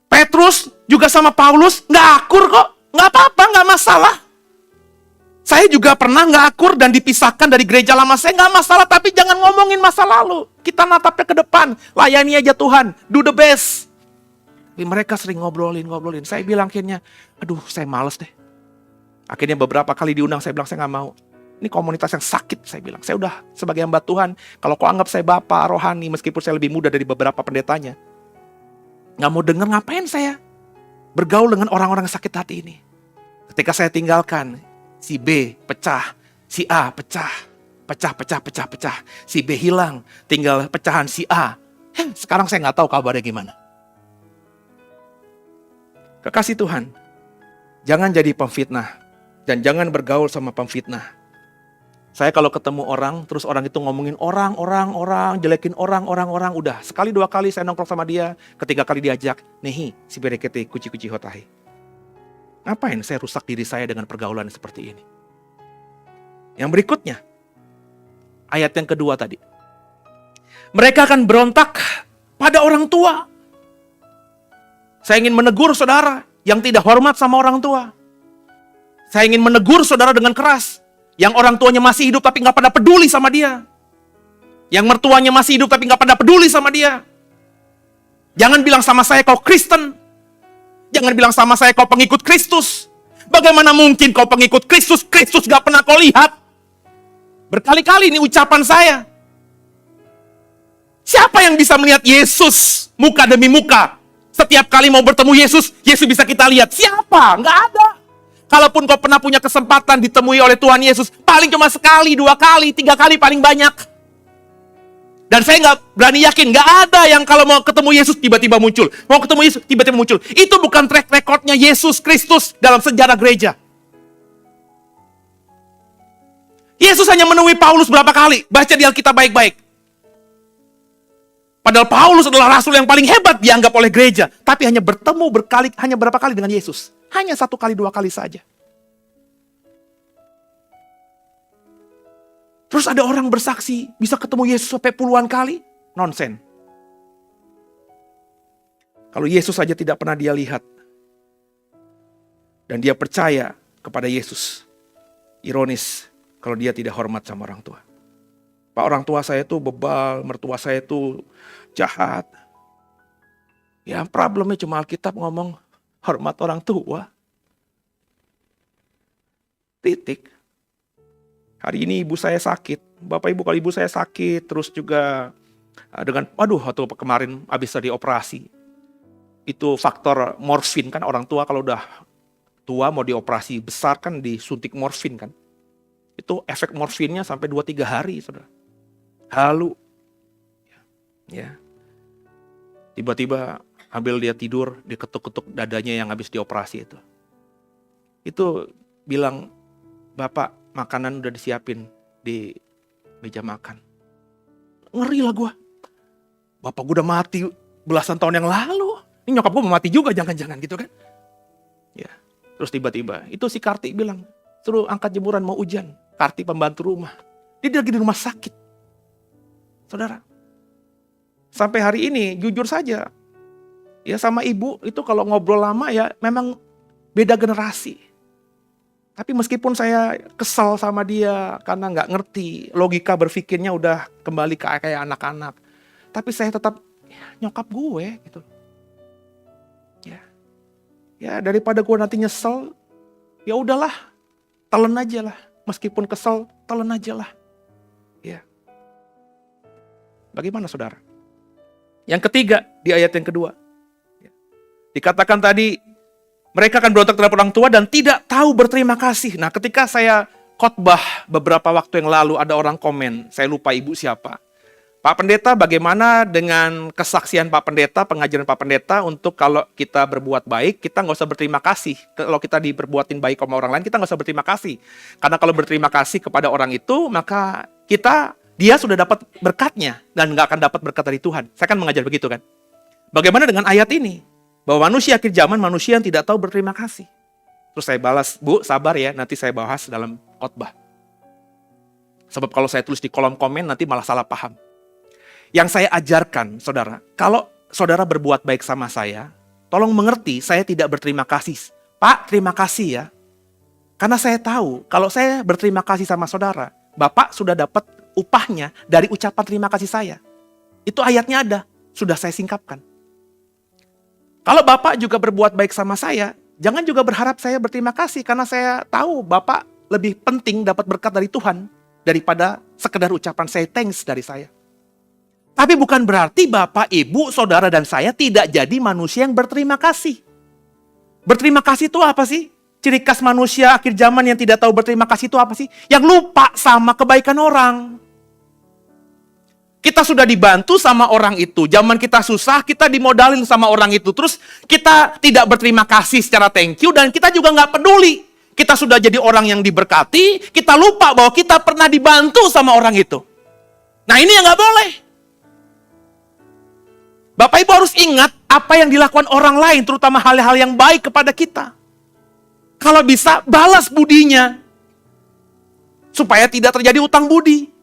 Petrus juga sama Paulus gak akur kok. Gak apa-apa, gak masalah. Saya juga pernah gak akur dan dipisahkan dari gereja lama saya, gak masalah, tapi jangan ngomongin masa lalu. Kita natapnya ke depan, layani aja Tuhan, do the best. Tapi mereka sering ngobrolin. Saya bilang akhirnya, aduh saya males deh. Akhirnya beberapa kali diundang, saya bilang saya gak mau. Ini komunitas yang sakit, saya bilang. Saya udah sebagai hamba Tuhan, kalau kau anggap saya bapak rohani, meskipun saya lebih muda dari beberapa pendetanya. Gak mau denger, ngapain saya bergaul dengan orang-orang yang sakit hati ini. Ketika saya tinggalkan, si B pecah, si A pecah. Si B hilang, tinggal pecahan si A. Sekarang saya nggak tahu kabarnya gimana. Kekasih Tuhan, jangan jadi pemfitnah dan jangan bergaul sama pemfitnah. Saya kalau ketemu orang, terus orang itu ngomongin orang, jelekin orang, udah. Sekali dua kali saya nongkrong sama dia, ketiga kali diajak, nehi, si berekete, kuci-kuci hotahi. Ngapain saya rusak diri saya dengan pergaulan seperti ini? Yang berikutnya, ayat yang kedua tadi. Mereka akan berontak pada orang tua. Saya ingin menegur saudara yang tidak hormat sama orang tua. Saya ingin menegur saudara dengan keras. Yang orang tuanya masih hidup tapi gak pada peduli sama dia. Yang mertuanya masih hidup tapi gak pada peduli sama dia. Jangan bilang sama saya kau Kristen. Jangan bilang sama saya kau pengikut Kristus. Bagaimana mungkin kau pengikut Kristus? Kristus gak pernah kau lihat. Berkali-kali ini ucapan saya. Siapa yang bisa melihat Yesus muka demi muka? Setiap kali mau bertemu Yesus, Yesus bisa kita lihat. Siapa? Gak ada. Kalaupun kau pernah punya kesempatan ditemui oleh Tuhan Yesus, paling cuma sekali, 2 kali, 3 kali paling banyak. Dan saya nggak berani yakin, nggak ada yang kalau mau ketemu Yesus tiba-tiba muncul. Mau ketemu Yesus tiba-tiba muncul. Itu bukan track recordnya Yesus Kristus dalam sejarah gereja. Yesus hanya menemui Paulus berapa kali? Baca di Alkitab baik-baik. Padahal Paulus adalah rasul yang paling hebat dianggap oleh gereja. Tapi hanya bertemu hanya berapa kali dengan Yesus? Hanya 1 kali, 2 kali saja. Terus ada orang bersaksi bisa ketemu Yesus sampai puluhan kali? Nonsen. Kalau Yesus saja tidak pernah dia lihat. Dan dia percaya kepada Yesus. Ironis kalau dia tidak hormat sama orang tua. Pak, orang tua saya itu bebal, mertua saya itu jahat. Ya problemnya cuma Alkitab ngomong hormat orang tua. Titik. Hari ini ibu saya sakit. Bapak ibu kalau ibu saya sakit. Terus juga dengan, waktu kemarin habis tadi operasi. Itu faktor morfin kan. Orang tua kalau udah tua mau dioperasi besar kan disuntik morfin kan. Itu efek morfinnya sampai 2-3 hari saudara. Halu. Ya. Tiba-tiba ambil dia tidur, diketuk-ketuk dadanya yang habis dioperasi itu. Itu bilang, Bapak makanan udah disiapin di meja makan. Ngeri lah gue. Bapak gue udah mati belasan tahun yang lalu. Ini nyokap gue mau mati juga jangan-jangan gitu kan. Ya. Terus tiba-tiba itu si Karti bilang, suruh angkat jemuran mau hujan. Karti pembantu rumah. Dia lagi di rumah sakit. Saudara. Sampai hari ini jujur saja. Ya sama ibu itu kalau ngobrol lama ya memang beda generasi. Tapi meskipun saya kesal sama dia karena nggak ngerti, logika berpikirnya udah kembali kayak anak-anak. Tapi saya tetap nyokap gue gitu. Ya daripada gue nanti nyesel, ya udahlah, telan aja lah. Meskipun kesel, telan aja lah. Ya. Bagaimana saudara? Yang ketiga di ayat yang kedua. Dikatakan tadi, mereka akan berontak terhadap orang tua dan tidak tahu berterima kasih. Nah, ketika saya khotbah beberapa waktu yang lalu ada orang komen, saya lupa ibu siapa. Pak Pendeta, bagaimana dengan kesaksian Pak Pendeta, pengajaran Pak Pendeta untuk kalau kita berbuat baik, kita nggak usah berterima kasih. Kalau kita diperbuatin baik sama orang lain, kita nggak usah berterima kasih. Karena kalau berterima kasih kepada orang itu, maka dia sudah dapat berkatnya dan nggak akan dapat berkat dari Tuhan. Saya kan mengajar begitu kan. Bagaimana dengan ayat ini? Bahwa manusia akhir zaman manusia yang tidak tahu berterima kasih. Terus saya balas, Bu sabar ya, nanti saya bahas dalam khotbah. Sebab kalau saya tulis di kolom komen nanti malah salah paham. Yang saya ajarkan saudara, kalau saudara berbuat baik sama saya, tolong mengerti saya tidak berterima kasih. Pak terima kasih ya. Karena saya tahu kalau saya berterima kasih sama saudara, Bapak sudah dapat upahnya dari ucapan terima kasih saya. Itu ayatnya ada, sudah saya singkapkan. Kalau Bapak juga berbuat baik sama saya, jangan juga berharap saya berterima kasih karena saya tahu Bapak lebih penting dapat berkat dari Tuhan daripada sekedar ucapan say thanks dari saya. Tapi bukan berarti Bapak, Ibu, Saudara, dan saya tidak jadi manusia yang berterima kasih. Berterima kasih itu apa sih? Ciri khas manusia akhir zaman yang tidak tahu berterima kasih itu apa sih? Yang lupa sama kebaikan orang. Kita sudah dibantu sama orang itu. Zaman kita susah, kita dimodalin sama orang itu. Terus kita tidak berterima kasih secara thank you, dan kita juga nggak peduli. Kita sudah jadi orang yang diberkati, kita lupa bahwa kita pernah dibantu sama orang itu. Nah, ini yang nggak boleh. Bapak Ibu harus ingat apa yang dilakukan orang lain, terutama hal-hal yang baik kepada kita. Kalau bisa, balas budinya. Supaya tidak terjadi utang budi.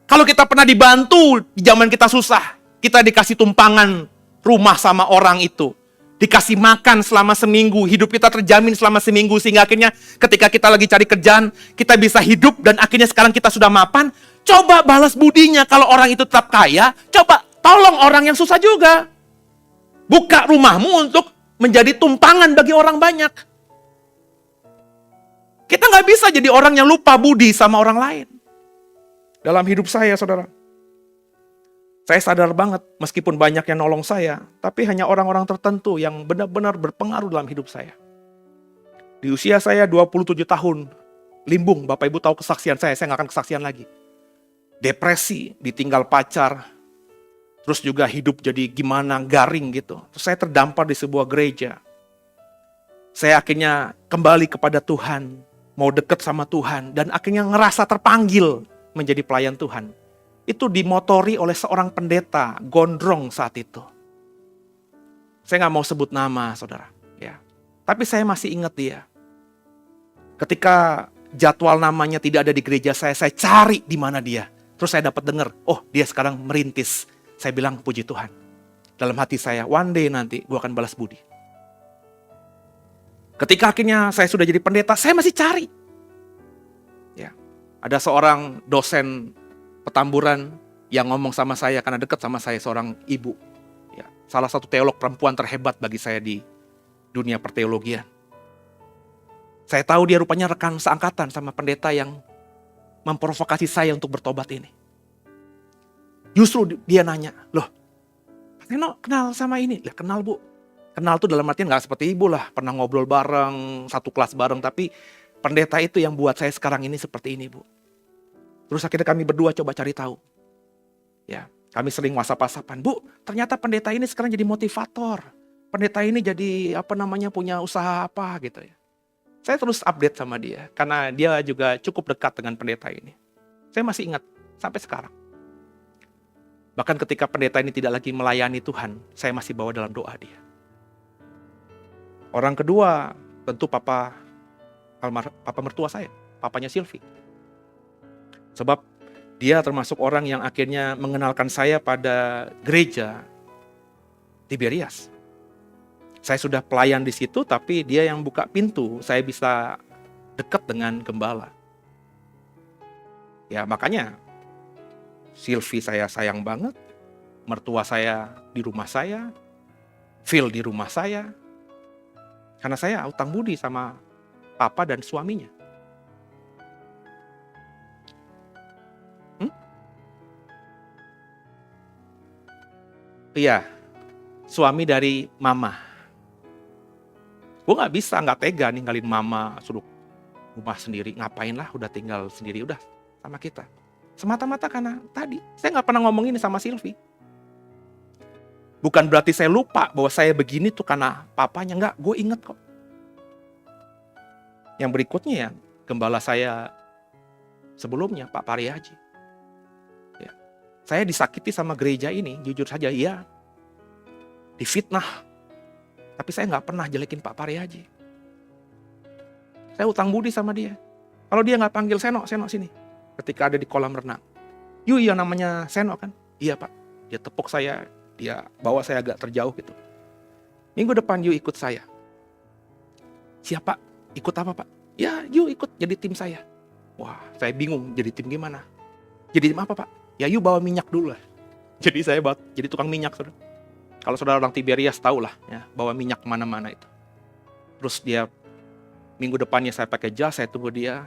Kalau kita pernah dibantu di zaman kita susah, kita dikasih tumpangan rumah sama orang itu. Dikasih makan selama seminggu, hidup kita terjamin selama seminggu, sehingga akhirnya ketika kita lagi cari kerjaan, kita bisa hidup, dan akhirnya sekarang kita sudah mapan. Coba balas budinya. Kalau orang itu tetap kaya, coba tolong orang yang susah juga. Buka rumahmu untuk menjadi tumpangan bagi orang banyak. Kita nggak bisa jadi orang yang lupa budi sama orang lain. Dalam hidup saya, saudara, saya sadar banget, meskipun banyak yang nolong saya, tapi hanya orang-orang tertentu yang benar-benar berpengaruh dalam hidup saya. Di usia saya 27 tahun, limbung, Bapak Ibu tahu kesaksian saya nggak akan kesaksian lagi. Depresi, ditinggal pacar, terus juga hidup jadi gimana, garing gitu. Terus saya terdampar di sebuah gereja. Saya akhirnya kembali kepada Tuhan, mau deket sama Tuhan, dan akhirnya ngerasa terpanggil menjadi pelayan Tuhan. Itu dimotori oleh seorang pendeta gondrong saat itu. Saya nggak mau sebut nama, saudara. Ya, tapi saya masih ingat dia. Ketika jadwal namanya tidak ada di gereja saya cari di mana dia. Terus saya dapat dengar, oh dia sekarang merintis. Saya bilang, puji Tuhan. Dalam hati saya, one day nanti gue akan balas budi. Ketika akhirnya saya sudah jadi pendeta, saya masih cari. Ya, ada seorang dosen Petamburan yang ngomong sama saya karena dekat sama saya, seorang ibu. Ya, salah satu teolog perempuan terhebat bagi saya di dunia perteologian. Saya tahu dia rupanya rekan seangkatan sama pendeta yang memprovokasi saya untuk bertobat ini. Justru dia nanya, loh, Pak Seno kenal sama ini? Lah kenal Bu. Kenal tuh dalam artian gak seperti ibu lah, pernah ngobrol bareng, satu kelas bareng, tapi pendeta itu yang buat saya sekarang ini seperti ini Bu. Terus akhirnya kami berdua coba cari tahu. Ya, kami sering WhatsApp-WhatsAppan, Bu, ternyata pendeta ini sekarang jadi motivator. Pendeta ini jadi punya usaha apa gitu ya. Saya terus update sama dia, karena dia juga cukup dekat dengan pendeta ini. Saya masih ingat sampai sekarang. Bahkan ketika pendeta ini tidak lagi melayani Tuhan, saya masih bawa dalam doa dia. Orang kedua, tentu papa mertua saya, papanya Sylvie. Sebab dia termasuk orang yang akhirnya mengenalkan saya pada gereja Tiberias. Saya sudah pelayan di situ, tapi dia yang buka pintu, saya bisa dekat dengan gembala. Ya makanya, Sylvie saya sayang banget, mertua saya di rumah saya, Phil di rumah saya, karena saya utang budi sama papa dan suaminya. Iya, suami dari mama. Gue gak bisa, gak tega ninggalin mama, suruh rumah sendiri. Ngapain lah, udah tinggal sendiri, udah sama kita. Semata-mata karena tadi, saya gak pernah ngomong ini sama Sylvie. Bukan berarti saya lupa bahwa saya begini tuh karena papanya, enggak, gue inget kok. Yang berikutnya ya, gembala saya sebelumnya, Pak Pariaji. Ya. Saya disakiti sama gereja ini, jujur saja, iya. Difitnah. Tapi saya nggak pernah jelekin Pak Pariaji. Saya utang budi sama dia. Kalau dia nggak panggil Seno sini. Ketika ada di kolam renang. Yuk, iya namanya Seno kan? Iya Pak. Dia tepuk saya, dia bawa saya agak terjauh gitu. Minggu depan yuk ikut saya. Siapa? Ikut apa Pak? Ya yuk ikut jadi tim saya. Wah, saya bingung jadi tim gimana? Jadi tim apa Pak? Ya yuk bawa minyak dulu lah. Jadi saya jadi tukang minyak, saudara. Kalau saudara orang Tiberias tahu lah, ya, bawa minyak kemana-mana itu. Terus dia, minggu depannya saya pakai jas, saya tunggu dia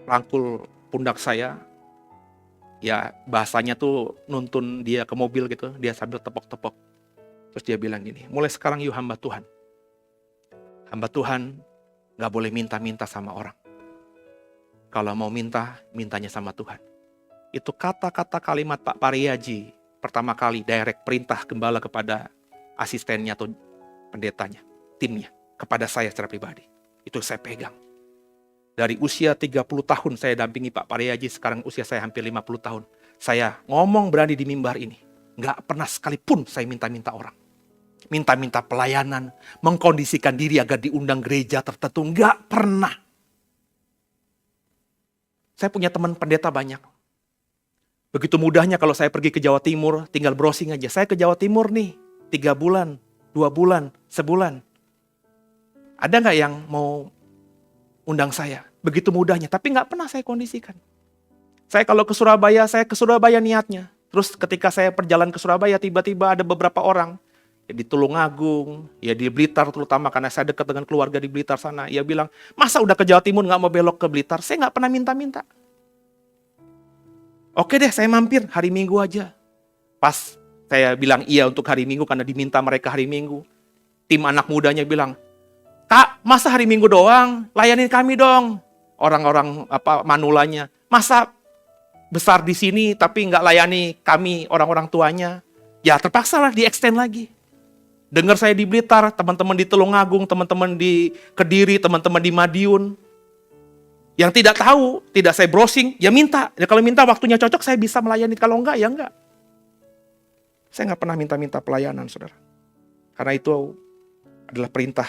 rangkul pundak saya. Ya bahasanya tuh nuntun dia ke mobil gitu, dia sambil tepok-tepok. Terus dia bilang gini, mulai sekarang yuk hamba Tuhan. Hamba Tuhan gak boleh minta-minta sama orang. Kalau mau minta, mintanya sama Tuhan. Itu kata-kata kalimat Pak Pariaji pertama kali direct perintah gembala kepada asistennya atau pendetanya, timnya, kepada saya secara pribadi. Itu saya pegang. Dari usia 30 tahun saya dampingi Pak Pariaji, sekarang usia saya hampir 50 tahun. Saya ngomong berani di mimbar ini. Nggak pernah sekalipun saya minta-minta orang. Minta-minta pelayanan, mengkondisikan diri agar diundang gereja tertentu. Nggak pernah. Saya punya teman pendeta banyak. Begitu mudahnya kalau saya pergi ke Jawa Timur, tinggal browsing aja. Saya ke Jawa Timur nih, 3 bulan, 2 bulan, sebulan. Ada nggak yang mau undang saya? Begitu mudahnya, tapi nggak pernah saya kondisikan. Saya kalau ke Surabaya niatnya. Terus ketika saya perjalanan ke Surabaya, tiba-tiba ada beberapa orang, ya di Tulungagung, ya di Blitar terutama, karena saya dekat dengan keluarga di Blitar sana. Ia bilang, masa udah ke Jawa Timur nggak mau belok ke Blitar? Saya nggak pernah minta-minta. Oke deh, saya mampir hari Minggu aja. Pas saya bilang iya untuk hari Minggu karena diminta mereka hari Minggu. Tim anak mudanya bilang, Kak, masa hari Minggu doang? Layanin kami dong. Orang-orang manulanya. Masa besar di sini tapi nggak layani kami orang-orang tuanya? Ya terpaksa lah di-extend lagi. Dengar saya di Blitar, teman-teman di Tulungagung, teman-teman di Kediri, teman-teman di Madiun. Yang tidak tahu, tidak saya browsing, ya minta. Ya kalau minta waktunya cocok, saya bisa melayani. Kalau enggak, ya enggak. Saya nggak pernah minta-minta pelayanan, saudara. Karena itu adalah perintah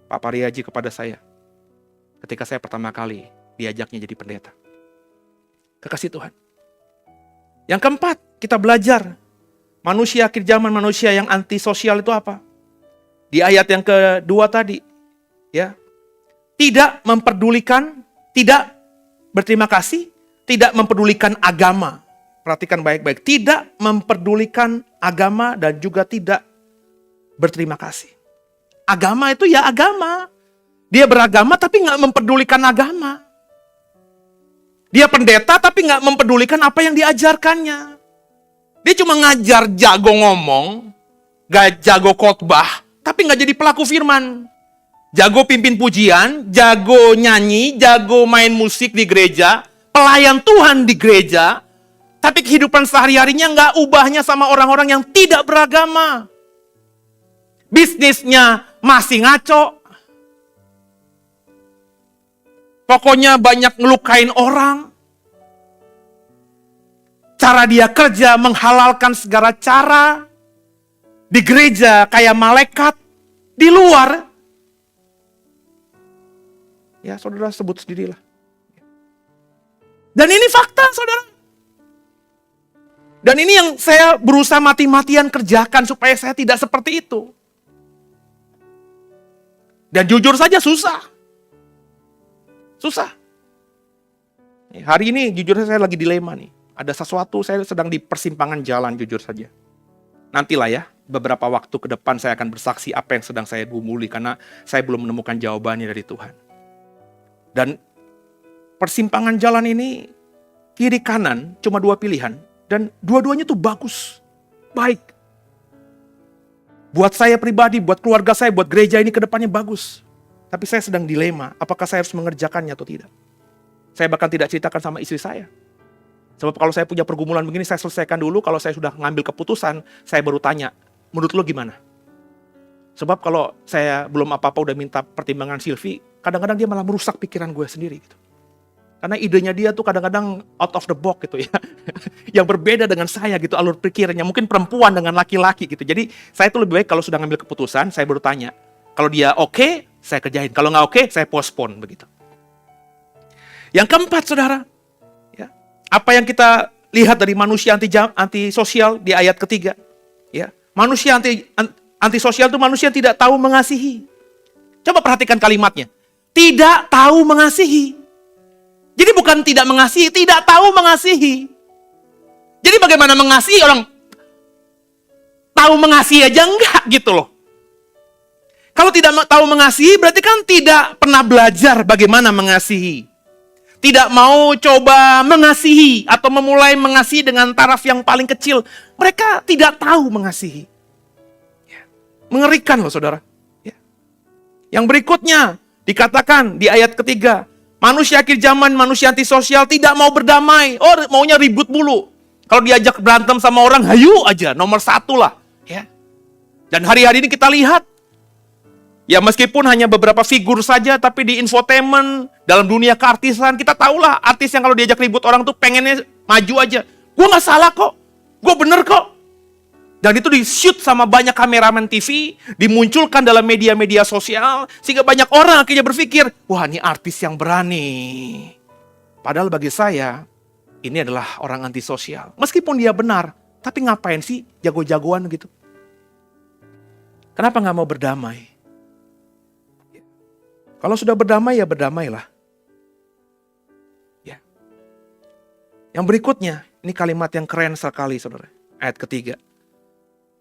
Pak Pariaji kepada saya. Ketika saya pertama kali diajaknya jadi pendeta. Kekasih Tuhan. Yang keempat, kita belajar. Manusia akhir zaman, manusia yang antisosial itu apa? Di ayat yang kedua tadi. Ya, tidak memperdulikan, tidak berterima kasih, tidak memperdulikan agama. Perhatikan baik-baik. Tidak memperdulikan agama dan juga tidak berterima kasih. Agama itu ya agama. Dia beragama tapi nggak memperdulikan agama. Dia pendeta tapi nggak memperdulikan apa yang diajarkannya. Dia cuma ngajar jago ngomong, gak jago khotbah, tapi nggak jadi pelaku firman. Jago pimpin pujian, jago nyanyi, jago main musik di gereja, pelayan Tuhan di gereja, tapi kehidupan sehari-harinya nggak ubahnya sama orang-orang yang tidak beragama. Bisnisnya masih ngaco. Pokoknya banyak ngelukain orang. Cara dia kerja menghalalkan segala cara. Di gereja kayak malaikat. Di luar, ya saudara sebut sendirilah. Dan ini fakta saudara. Dan ini yang saya berusaha mati-matian kerjakan supaya saya tidak seperti itu. Dan jujur saja susah. Susah. Hari ini jujur saya lagi dilema nih. Ada sesuatu, saya sedang di persimpangan jalan jujur saja. Nantilah ya, beberapa waktu ke depan saya akan bersaksi apa yang sedang saya gumuli. Karena saya belum menemukan jawabannya dari Tuhan. Dan persimpangan jalan ini kiri kanan cuma 2 pilihan. Dan dua-duanya tuh bagus. Baik. Buat saya pribadi, buat keluarga saya, buat gereja ini ke depannya bagus. Tapi saya sedang dilema, apakah saya harus mengerjakannya atau tidak. Saya bahkan tidak ceritakan sama istri saya. Sebab kalau saya punya pergumulan begini, saya selesaikan dulu. Kalau saya sudah ngambil keputusan, saya baru tanya, menurut lo gimana? Sebab kalau saya belum apa-apa udah minta pertimbangan Silvi, kadang-kadang dia malah merusak pikiran gue sendiri gitu. Karena idenya dia tuh kadang-kadang out of the box gitu ya. Yang berbeda dengan saya gitu alur pikirannya. Mungkin perempuan dengan laki-laki gitu. Jadi saya tuh lebih baik kalau sudah ngambil keputusan, saya baru tanya. Kalau dia oke, saya kerjain. Kalau nggak oke, saya postpone begitu. Yang keempat saudara. Ya, apa yang kita lihat dari manusia antisosial di ayat ketiga. Ya, manusia antisosial itu manusia yang tidak tahu mengasihi. Coba perhatikan kalimatnya. Tidak tahu mengasihi. Jadi bukan tidak mengasihi, tidak tahu mengasihi. Jadi bagaimana mengasihi orang tahu mengasihi aja enggak gitu loh. Kalau tidak tahu mengasihi berarti kan tidak pernah belajar bagaimana mengasihi. Tidak mau coba mengasihi atau memulai mengasihi dengan taraf yang paling kecil. Mereka tidak tahu mengasihi. Mengerikan loh saudara. Yang berikutnya dikatakan di ayat ketiga. Manusia akhir zaman, manusia antisosial, tidak mau berdamai. Oh, maunya ribut mulu. Kalau diajak berantem sama orang, hayu aja, nomor satu lah. Ya. Dan hari-hari ini kita lihat, ya meskipun hanya beberapa figur saja, tapi di infotainment, dalam dunia keartisan, kita tahulah artis yang kalau diajak ribut orang tuh pengennya maju aja. Gue gak salah kok, gue bener kok. Dan itu di-shoot sama banyak kameramen TV, dimunculkan dalam media-media sosial, sehingga banyak orang akhirnya berpikir, wah ini artis yang berani. Padahal bagi saya, ini adalah orang antisosial. Meskipun dia benar, tapi ngapain sih jago-jagoan gitu? Kenapa gak mau berdamai? Kalau sudah berdamai, ya berdamailah. Ya. Yang berikutnya, ini kalimat yang keren sekali, saudara. Ayat ketiga.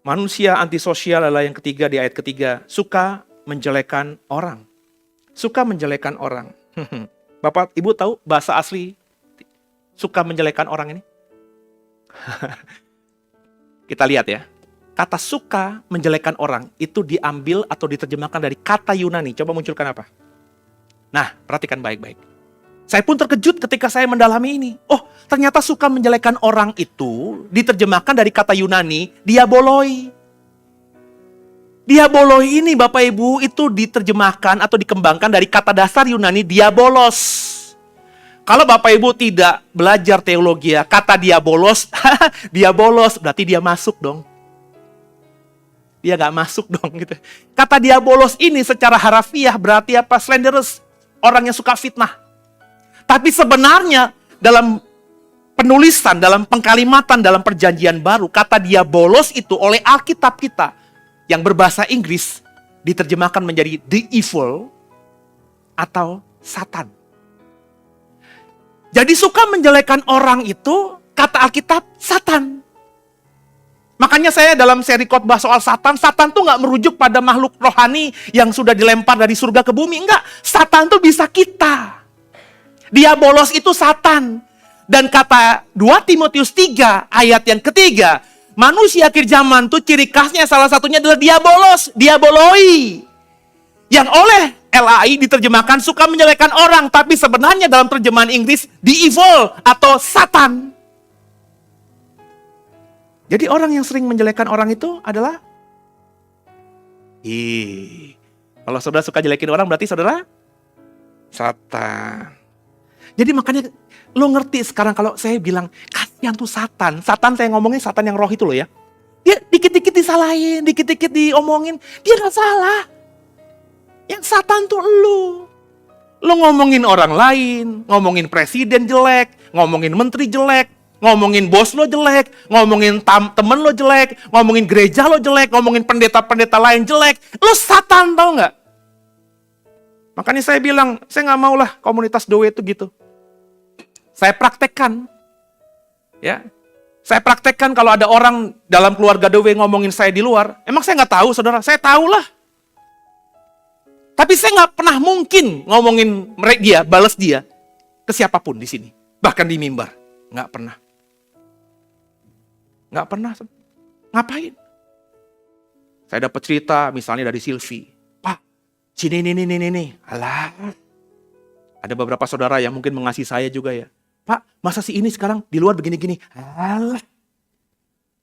Manusia antisosial adalah yang ketiga di ayat ketiga. Suka menjelekan orang. Suka menjelekan orang. Bapak, Ibu tahu bahasa asli suka menjelekan orang ini? Kita lihat ya. Kata suka menjelekan orang itu diambil atau diterjemahkan dari kata Yunani. Coba munculkan apa? Nah, perhatikan baik-baik. Saya pun terkejut ketika saya mendalami ini. Oh, ternyata suka menjelekan orang itu diterjemahkan dari kata Yunani, diaboloi. Diaboloi ini Bapak Ibu itu diterjemahkan atau dikembangkan dari kata dasar Yunani diabolos. Kalau Bapak Ibu tidak belajar teologi ya, kata diabolos, diabolos berarti dia masuk dong. Dia gak masuk dong gitu. Kata diabolos ini secara harafiah berarti apa? Slanderous, orang yang suka fitnah. Tapi sebenarnya dalam penulisan, dalam pengkalimatan, dalam perjanjian baru, kata diabolos itu oleh Alkitab kita yang berbahasa Inggris diterjemahkan menjadi the evil atau Satan. Jadi suka menjelekan orang itu kata Alkitab Satan. Makanya saya dalam seri khotbah soal Satan, Satan tuh gak merujuk pada makhluk rohani yang sudah dilempar dari surga ke bumi. Enggak, Satan tuh bisa kita. Diabolos itu Satan. Dan kata 2 Timotius 3 ayat yang ketiga, manusia akhir zaman tuh ciri khasnya salah satunya adalah diabolos, diaboloi. Yang oleh LAI diterjemahkan suka menjelekan orang, tapi sebenarnya dalam terjemahan Inggris the evil atau Satan. Jadi orang yang sering menjelekan orang itu adalah kalau saudara suka jelekin orang berarti saudara Satan. Jadi makanya lo ngerti sekarang kalau saya bilang kasihan tuh Satan. Satan saya ngomongin Satan yang roh itu loh ya. Dia dikit-dikit disalahin, dikit-dikit diomongin. Dia gak salah. Yang Satan tuh lu. Lo ngomongin orang lain, ngomongin presiden jelek, ngomongin menteri jelek, ngomongin bos lo jelek, ngomongin temen lo jelek, ngomongin gereja lo jelek, ngomongin pendeta-pendeta lain jelek. Lo Satan tau gak? Makanya saya bilang, saya gak maulah komunitas Doe itu gitu. Saya praktekkan. Ya. Saya praktekkan kalau ada orang dalam keluarga Doe ngomongin saya di luar. Emang saya gak tahu saudara? Saya tahulah. Tapi saya gak pernah mungkin ngomongin dia, balas dia ke siapapun di sini. Bahkan di mimbar. Gak pernah. Gak pernah. Ngapain? Saya dapat cerita misalnya dari Silvi. Pak, sini nih. Alah. Ada beberapa saudara yang mungkin mengasihi saya juga ya. Pak, masa si ini sekarang di luar begini-gini? Alah.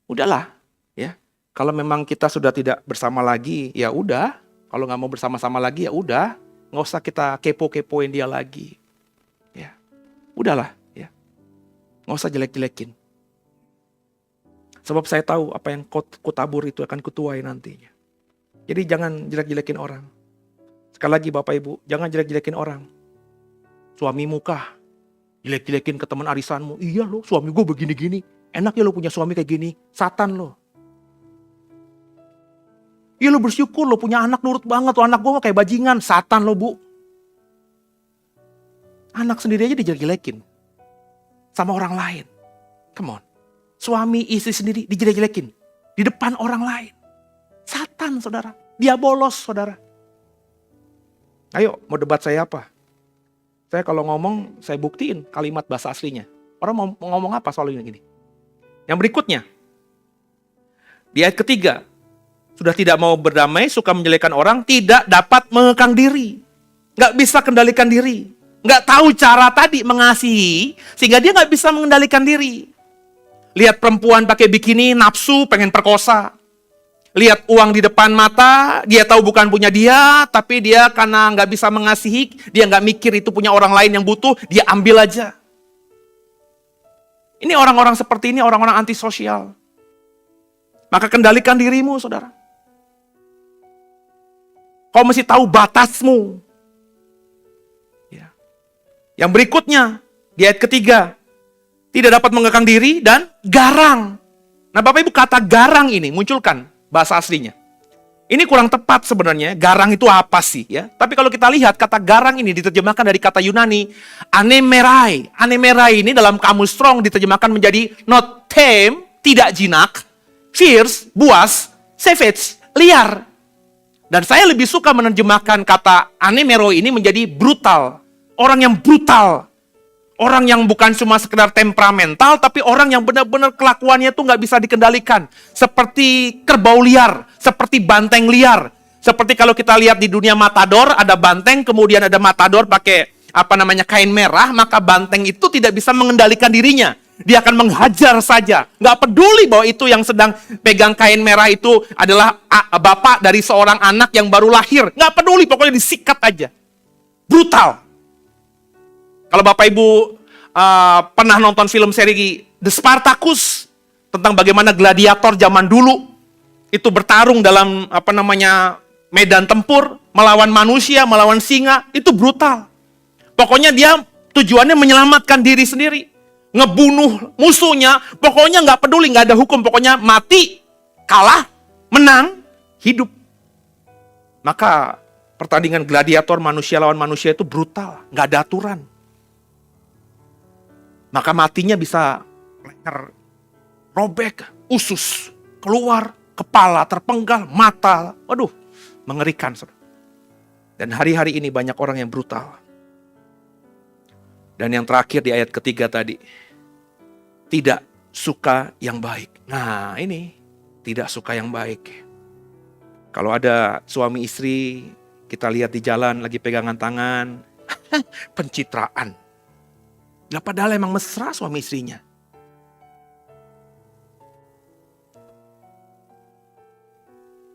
Udahlah, ya. Kalau memang kita sudah tidak bersama lagi, ya udah. Kalau nggak mau bersama-sama lagi, ya udah. Nggak usah kita kepo-kepoin dia lagi. Ya, udahlah, ya. Nggak usah jelek-jelekin. Sebab saya tahu apa yang kutabur itu akan kutuai nantinya. Jadi jangan jelek-jelekin orang. Sekali lagi Bapak Ibu, jangan jelek-jelekin orang. Suamimu kah? Jelek-jelekin ke teman arisanmu. Iya loh, suami gue begini-gini. Enak ya lo punya suami kayak gini. Satan lo. Iya lo bersyukur lo punya anak nurut banget. Lo anak gue kayak bajingan. Satan lo bu. Anak sendiri aja dijelek-jelekin. Sama orang lain. Come on. Suami istri sendiri dijelek-jelekin. Di depan orang lain. Satan saudara. Diabolos saudara. Ayo mau debat saya apa? Saya kalau ngomong, saya buktiin kalimat bahasa aslinya. Orang mau ngomong apa soal ini gini. Yang berikutnya. Di ayat ketiga. Sudah tidak mau berdamai, suka menjelekan orang, tidak dapat mengekang diri. Gak bisa kendalikan diri. nggak tahu cara tadi mengasihi, sehingga dia nggak bisa mengendalikan diri. Lihat perempuan pakai bikini, nafsu, pengen perkosa. Lihat uang di depan mata, dia tahu bukan punya dia, tapi dia karena nggak bisa mengasihi, dia nggak mikir itu punya orang lain yang butuh, dia ambil aja. Ini orang-orang seperti ini, orang-orang antisosial. Maka kendalikan dirimu, saudara. Kau mesti tahu batasmu. Ya. Yang berikutnya, di ayat ketiga, tidak dapat mengekang diri dan garang. Nah, Bapak Ibu, kata garang ini munculkan bahasa aslinya. Ini kurang tepat sebenarnya, garang itu apa sih ya? Tapi kalau kita lihat kata garang ini diterjemahkan dari kata Yunani anemerai. Anemerai ini dalam kamus Strong diterjemahkan menjadi not tame, tidak jinak, fierce, buas, savage, liar. Dan saya lebih suka menerjemahkan kata anemero ini menjadi brutal. Orang yang brutal. Orang yang bukan cuma sekedar temperamental, tapi orang yang benar-benar kelakuannya tuh nggak bisa dikendalikan. Seperti kerbau liar, seperti banteng liar. Seperti kalau kita lihat di dunia matador, ada banteng, kemudian ada matador pakai kain merah, maka banteng itu tidak bisa mengendalikan dirinya. Dia akan menghajar saja. Nggak peduli bahwa itu yang sedang pegang kain merah itu adalah bapak dari seorang anak yang baru lahir. Nggak peduli, pokoknya disikat aja. Brutal. Kalau Bapak Ibu pernah nonton film seri The Spartacus tentang bagaimana gladiator zaman dulu itu bertarung dalam medan tempur melawan manusia, melawan singa, itu brutal. Pokoknya dia tujuannya menyelamatkan diri sendiri, ngebunuh musuhnya, pokoknya nggak peduli, nggak ada hukum, pokoknya mati, kalah, menang, hidup. Maka pertandingan gladiator manusia lawan manusia itu brutal, nggak ada aturan. Maka matinya bisa leher robek, usus keluar, kepala terpenggal, mata, waduh, mengerikan. Dan hari-hari ini banyak orang yang brutal. Dan yang terakhir di ayat ketiga tadi, tidak suka yang baik. Nah ini, tidak suka yang baik. Kalau ada suami istri, kita lihat di jalan lagi pegangan tangan, pencitraan. Nah, padahal emang mesra suami istrinya.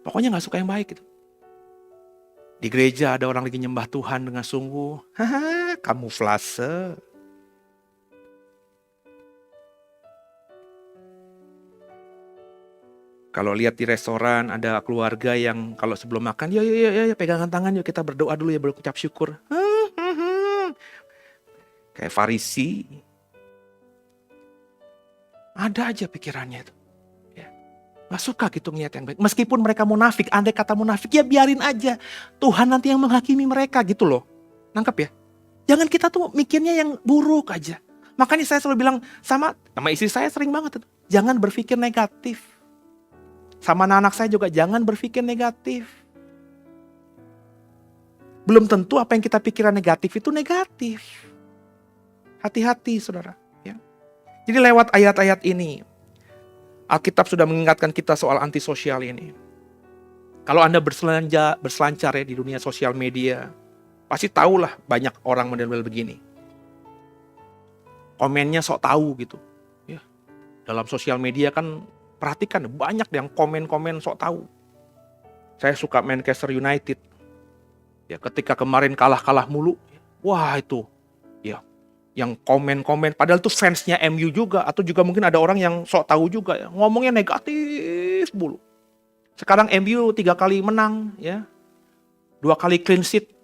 Pokoknya gak suka yang baik gitu. Di gereja ada orang lagi nyembah Tuhan dengan sungguh. Kamuflase. Kalau lihat di restoran ada keluarga yang kalau sebelum makan, ya pegangan tangan yuk kita berdoa dulu ya, berucap syukur. Kayak Farisi. Ada aja pikirannya itu. Ya. Gak suka gitu ngeliat yang baik. Meskipun mereka munafik, andai kata munafik, ya biarin aja. Tuhan nanti yang menghakimi mereka gitu loh. Nangkep ya? Jangan kita tuh mikirnya yang buruk aja. Makanya saya selalu bilang sama istri saya sering banget itu. Jangan berpikir negatif. Sama anak saya juga jangan berpikir negatif. Belum tentu apa yang kita pikiran negatif itu negatif. Hati-hati saudara. Ya. Jadi lewat ayat-ayat ini, Alkitab sudah mengingatkan kita soal antisosial ini. Kalau Anda berselancar ya di dunia sosial media, pasti tahulah banyak orang model-model begini. Komennya sok tahu gitu. Ya. Dalam sosial media kan perhatikan banyak yang komen-komen sok tahu. Saya suka Manchester United. Ya, ketika kemarin kalah mulu, wah itu ya. Yang komen-komen, padahal itu fansnya MU juga, atau juga mungkin ada orang yang sok tahu juga ya, ngomongnya negatif mulu. Sekarang MU 3 kali menang ya, 2 kali clean sheet,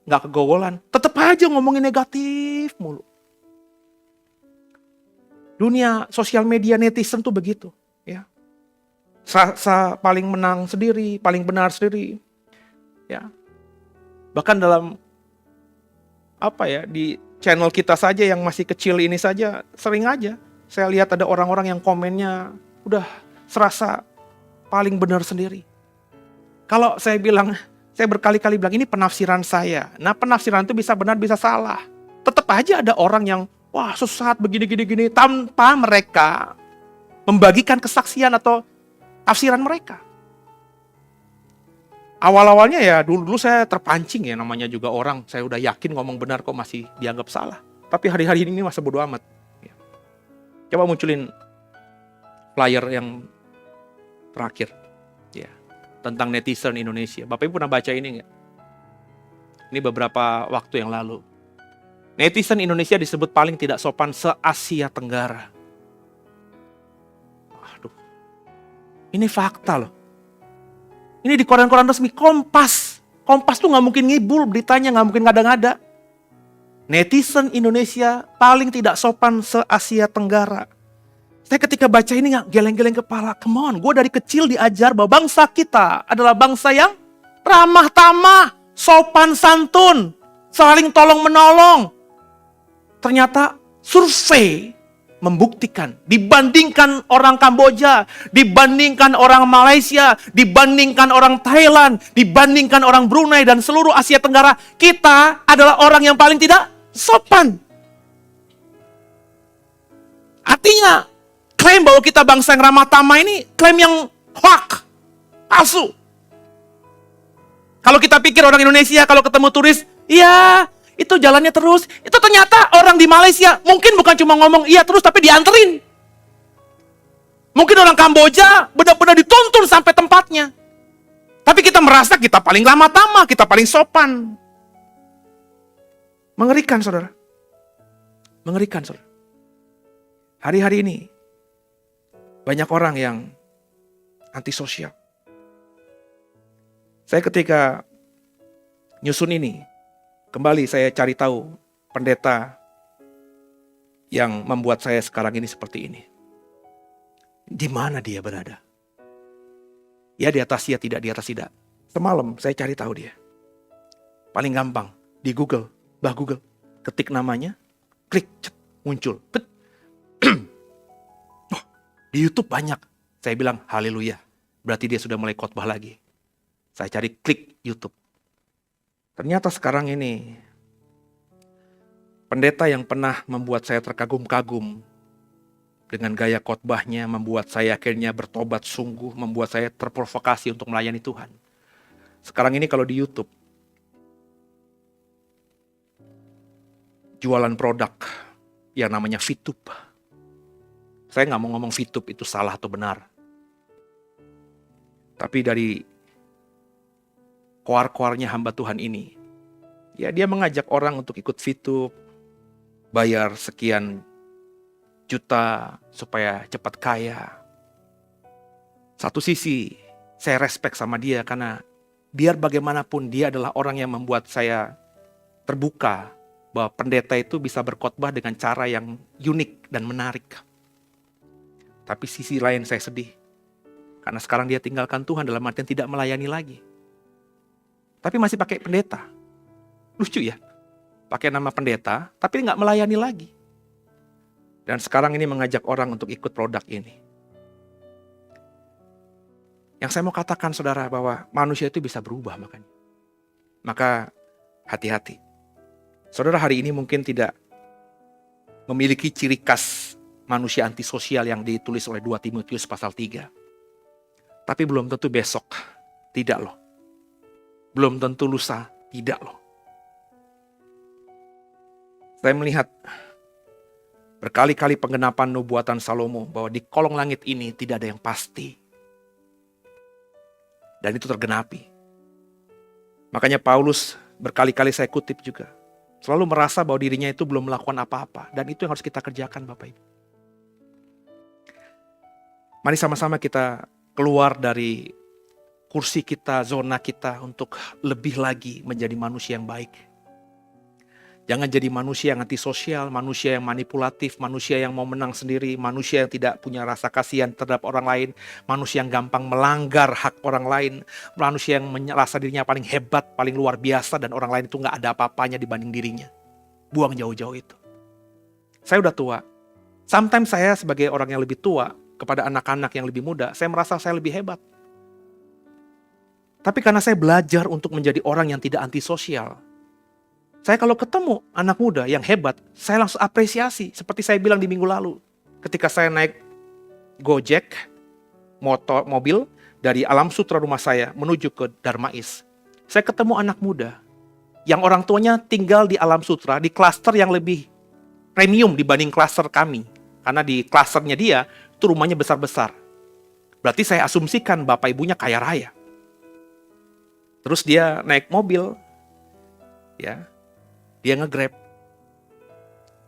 nggak kegogolan, tetap aja ngomongin negatif mulu. Dunia sosial media netizen tuh begitu ya, paling menang sendiri, paling benar sendiri ya. Bahkan dalam di channel kita saja yang masih kecil ini saja, sering aja saya lihat ada orang-orang yang komennya udah serasa paling benar sendiri. Kalau saya berkali-kali bilang ini penafsiran saya. Nah penafsiran itu bisa benar bisa salah. Tetap aja ada orang yang wah sesat begini tanpa mereka membagikan kesaksian atau tafsiran mereka. Awal-awalnya ya dulu saya terpancing ya, namanya juga orang. Saya udah yakin ngomong benar kok masih dianggap salah. Tapi hari-hari ini masa bodo amat. Ya. Coba munculin flyer yang terakhir. Ya, tentang netizen Indonesia. Bapak Ibu pernah baca ini nggak? Ini beberapa waktu yang lalu. Netizen Indonesia disebut paling tidak sopan se-Asia Tenggara. Aduh, ini fakta loh. Ini di koran-koran resmi Kompas. Kompas tuh nggak mungkin ngibul beritanya, nggak mungkin ngada-ngada. Netizen Indonesia paling tidak sopan se-Asia Tenggara. Saya ketika baca ini nggak geleng-geleng kepala. Come on, gue dari kecil diajar bahwa bangsa kita adalah bangsa yang ramah tamah, sopan santun, saling tolong menolong. Ternyata survei membuktikan, dibandingkan orang Kamboja, dibandingkan orang Malaysia, dibandingkan orang Thailand, dibandingkan orang Brunei dan seluruh Asia Tenggara, kita adalah orang yang paling tidak sopan. Artinya, klaim bahwa kita bangsa yang ramah tamah ini klaim yang hoax, palsu. Kalau kita pikir orang Indonesia kalau ketemu turis, iya, itu jalannya terus. Itu ternyata orang di Malaysia mungkin bukan cuma ngomong iya terus tapi dianterin. Mungkin orang Kamboja benar-benar dituntun sampai tempatnya. Tapi kita merasa kita paling ramah tamah, kita paling sopan. Mengerikan, saudara. Mengerikan, saudara. Hari-hari ini banyak orang yang antisosial. Saya ketika nyusun ini, kembali saya cari tahu pendeta yang membuat saya sekarang ini seperti ini. Di mana dia berada? Ya di atas ya, tidak di atas tidak. Semalam saya cari tahu dia. Paling gampang di Google, Google, ketik namanya, klik, muncul. Oh, di YouTube banyak. Saya bilang haleluya. Berarti dia sudah mulai khotbah lagi. Saya cari klik YouTube. Ternyata sekarang ini pendeta yang pernah membuat saya terkagum-kagum dengan gaya khotbahnya, membuat saya akhirnya bertobat sungguh, membuat saya terprovokasi untuk melayani Tuhan. Sekarang ini kalau di YouTube jualan produk yang namanya VTube. Saya nggak mau ngomong VTube itu salah atau benar. Tapi dari koar-koarnya hamba Tuhan ini, ya dia mengajak orang untuk ikut VTube, bayar sekian juta supaya cepat kaya. Satu sisi saya respect sama dia karena biar bagaimanapun dia adalah orang yang membuat saya terbuka bahwa pendeta itu bisa berkhotbah dengan cara yang unik dan menarik. Tapi sisi lain saya sedih karena sekarang dia tinggalkan Tuhan dalam artian tidak melayani lagi. Tapi masih pakai pendeta. Lucu ya. Pakai nama pendeta, tapi nggak melayani lagi. Dan sekarang ini mengajak orang untuk ikut produk ini. Yang saya mau katakan saudara bahwa manusia itu bisa berubah makanya. Maka hati-hati. Saudara hari ini mungkin tidak memiliki ciri khas manusia antisosial yang ditulis oleh 2 Timotius pasal 3. Tapi belum tentu besok. Tidak loh. Belum tentu lusa, tidak loh. Saya melihat berkali-kali penggenapan nubuatan Salomo bahwa di kolong langit ini tidak ada yang pasti. Dan itu tergenapi. Makanya Paulus berkali-kali saya kutip juga. Selalu merasa bahwa dirinya itu belum melakukan apa-apa. Dan itu yang harus kita kerjakan Bapak Ibu. Mari sama-sama kita keluar dari kursi kita, zona kita untuk lebih lagi menjadi manusia yang baik. Jangan jadi manusia yang antisosial, manusia yang manipulatif, manusia yang mau menang sendiri, manusia yang tidak punya rasa kasihan terhadap orang lain, manusia yang gampang melanggar hak orang lain, manusia yang merasa dirinya paling hebat, paling luar biasa dan orang lain itu gak ada apa-apanya dibanding dirinya. Buang jauh-jauh itu. Saya udah tua. Sometimes saya sebagai orang yang lebih tua, kepada anak-anak yang lebih muda, saya merasa saya lebih hebat. Tapi karena saya belajar untuk menjadi orang yang tidak antisosial, saya kalau ketemu anak muda yang hebat, saya langsung apresiasi. Seperti saya bilang di minggu lalu, ketika saya naik Gojek, mobil, dari Alam Sutra rumah saya menuju ke Darmais, saya ketemu anak muda yang orang tuanya tinggal di Alam Sutra, di klaster yang lebih premium dibanding klaster kami. Karena di klasternya dia, itu rumahnya besar-besar. Berarti saya asumsikan bapak ibunya kaya raya. Terus dia naik mobil, ya, dia nge-Grab.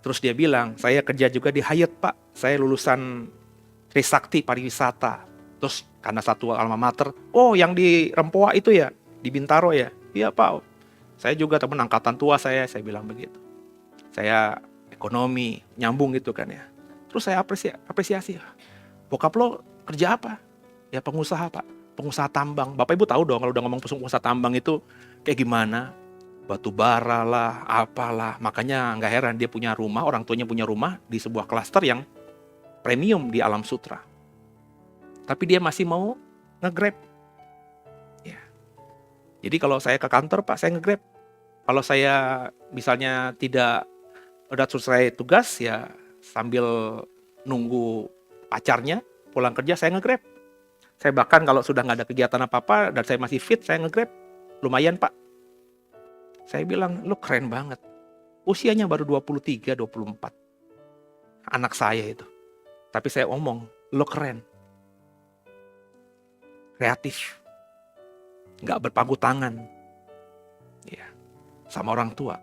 Terus dia bilang, saya kerja juga di Hyatt Pak, saya lulusan Trisakti Pariwisata. Terus karena satu alma mater, oh yang di Rempoa itu ya, di Bintaro ya? Iya Pak, saya juga teman angkatan tua saya bilang begitu. Saya ekonomi, nyambung gitu kan ya. Terus saya apresiasi, bokap lo kerja apa? Ya pengusaha Pak, pengusaha tambang. Bapak Ibu tahu dong kalau udah ngomong pengusaha tambang itu kayak gimana? Batu bara lah, apalah. Makanya nggak heran dia punya rumah, orang tuanya punya rumah di sebuah klaster yang premium di Alam Sutra. Tapi dia masih mau nge-Grab. Ya. Jadi kalau saya ke kantor Pak, saya nge-Grab. Kalau saya misalnya tidak udah selesai tugas ya sambil nunggu pacarnya pulang kerja saya nge-Grab. Saya bahkan kalau sudah nggak ada kegiatan apa-apa dan saya masih fit, saya nge-Grab. Lumayan Pak. Saya bilang, lo keren banget. Usianya baru 23, 24. Anak saya itu. Tapi saya omong, lo keren. Kreatif. Nggak berpangku tangan. Ya, sama orang tua.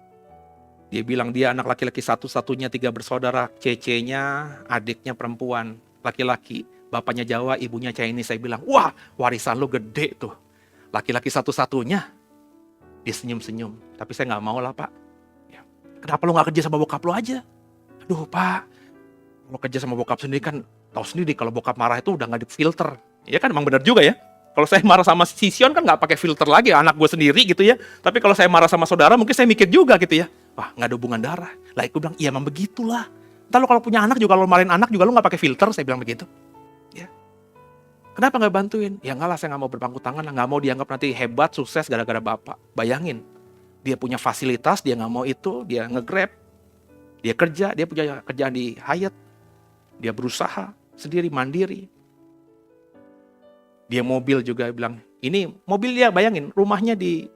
Dia bilang dia anak laki-laki satu-satunya, 3 bersaudara. Cece-nya, adiknya perempuan. Laki-laki. Bapaknya Jawa, ibunya Chinese. Saya bilang, wah warisan lo gede tuh. Laki-laki satu-satunya. Dia senyum-senyum. Tapi saya gak mau lah Pak. Ya. Kenapa lo gak kerja sama bokap lo aja? Aduh Pak. Lo kerja sama bokap sendiri kan tahu sendiri kalau bokap marah itu udah gak di-filter. Ya kan emang benar juga ya. Kalau saya marah sama si Sion kan gak pakai filter lagi. Anak gue sendiri gitu ya. Tapi kalau saya marah sama saudara mungkin saya mikir juga gitu ya. Wah gak ada hubungan darah. Lah aku bilang iya emang begitulah. Ntar lo kalau punya anak juga, lo marahin anak juga lo gak pakai filter. Saya bilang begitu. Ya. Kenapa gak bantuin? Ya enggak lah, saya gak mau berpangku tangan lah. Gak mau dianggap nanti hebat, sukses gara-gara bapak. Bayangin, dia punya fasilitas, dia gak mau itu, dia nge-Grab. Dia kerja, dia punya kerjaan di Hyatt. Dia berusaha sendiri, mandiri. Dia mobil juga bilang, ini mobil dia bayangin, rumahnya di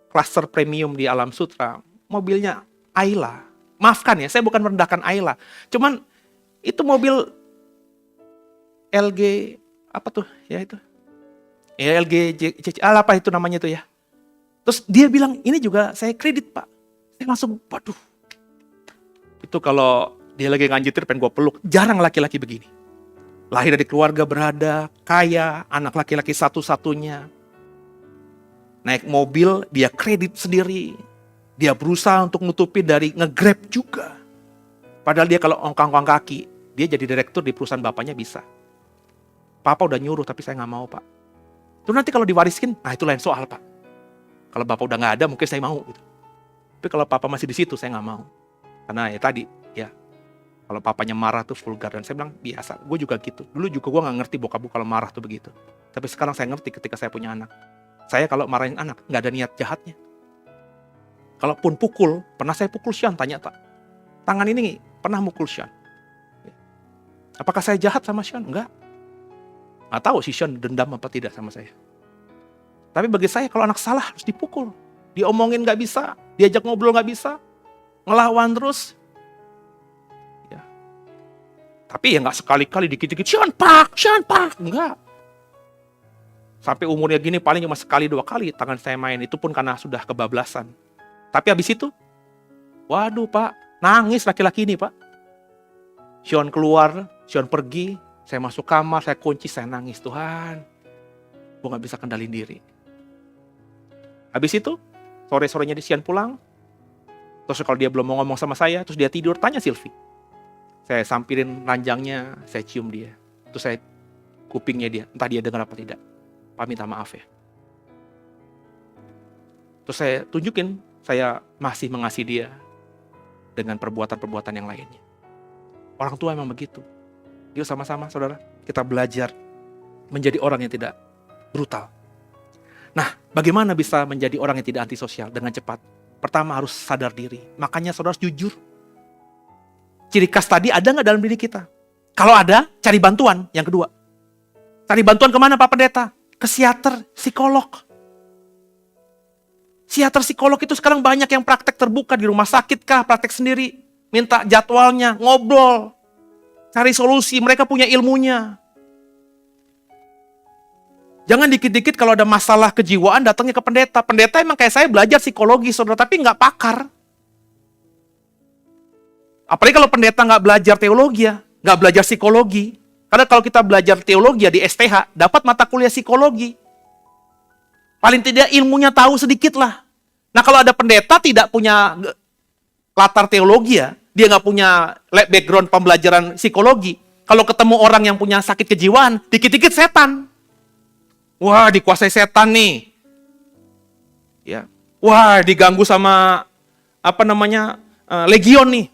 klaster premium di Alam Sutra. Mobilnya Ayla. Maafkan ya, saya bukan merendahkan Ayla. Cuman itu mobil LG apa tuh ya itu? Ya LG apa itu namanya itu ya. Terus dia bilang ini juga saya kredit Pak. Saya langsung waduh. Itu kalau dia lagi nganjitir pengen gue peluk. Jarang laki-laki begini. Lahir dari keluarga berada, kaya, anak laki-laki satu-satunya. Naik mobil, dia kredit sendiri. Dia berusaha untuk nutupi dari nge-Grab juga. Padahal dia kalau ongkang-ongkang kaki, dia jadi direktur di perusahaan bapaknya bisa. Papa udah nyuruh tapi saya gak mau Pak. Terus nanti kalau diwariskin, nah itu lain soal Pak. Kalau bapak udah gak ada mungkin saya mau gitu. Tapi kalau papa masih di situ saya gak mau. Karena ya tadi ya, kalau papanya marah tuh vulgar. Dan saya bilang biasa, gue juga gitu. Dulu juga gue gak ngerti bokap gue kalau marah tuh begitu. Tapi sekarang saya ngerti ketika saya punya anak. Saya kalau marahin anak gak ada niat jahatnya. Kalaupun pukul, pernah saya pukul Sean, tanya tak. Tangan ini pernah mukul Sean. Apakah saya jahat sama Sean? Enggak. Nggak tahu si Sean dendam apa tidak sama saya. Tapi bagi saya kalau anak salah harus dipukul. Diomongin nggak bisa, diajak ngobrol nggak bisa, ngelawan terus. Ya. Tapi ya nggak sekali-kali dikit-dikit, Sean pak, enggak. Sampai umurnya gini paling cuma sekali 2 kali tangan saya main, itu pun karena sudah kebablasan. Tapi habis itu, waduh Pak, nangis laki-laki ini Pak. Sean keluar, Sean pergi, saya masuk kamar, saya kunci, saya nangis. Tuhan, gue gak bisa kendalin diri. Habis itu, sore-sorenya di Sean pulang. Terus kalau dia belum mau ngomong sama saya, terus dia tidur, tanya Sylvie. Saya sampirin ranjangnya, saya cium dia. Terus saya kupingnya dia, entah dia dengar apa tidak. Pak minta maaf ya. Terus saya tunjukin, saya masih mengasihi dia dengan perbuatan-perbuatan yang lainnya. Orang tua memang begitu. Yuk sama-sama saudara, kita belajar menjadi orang yang tidak brutal. Nah, bagaimana bisa menjadi orang yang tidak antisosial dengan cepat? Pertama harus sadar diri. Makanya saudara harus jujur. Ciri khas tadi ada nggak dalam diri kita? Kalau ada, cari bantuan. Yang kedua, cari bantuan kemana Pak Pendeta? ke psikiater, psikolog. Psikiater, psikolog itu sekarang banyak yang praktek terbuka di rumah sakit kah, praktek sendiri. Minta jadwalnya, ngobrol. Cari solusi, mereka punya ilmunya. Jangan dikit-dikit kalau ada masalah kejiwaan datangnya ke pendeta. Pendeta emang kayak saya belajar psikologi, saudara, tapi nggak pakar. Apalagi kalau pendeta nggak belajar teologi ya, nggak belajar psikologi. Karena kalau kita belajar teologi ya di STH, dapat mata kuliah psikologi. Paling tidak ilmunya tahu sedikit lah. Nah kalau ada pendeta tidak punya latar teologi ya, dia nggak punya background pembelajaran psikologi. Kalau ketemu orang yang punya sakit kejiwaan, dikit-dikit setan. Wah, dikuasai setan nih. Ya. Wah, diganggu sama legion nih.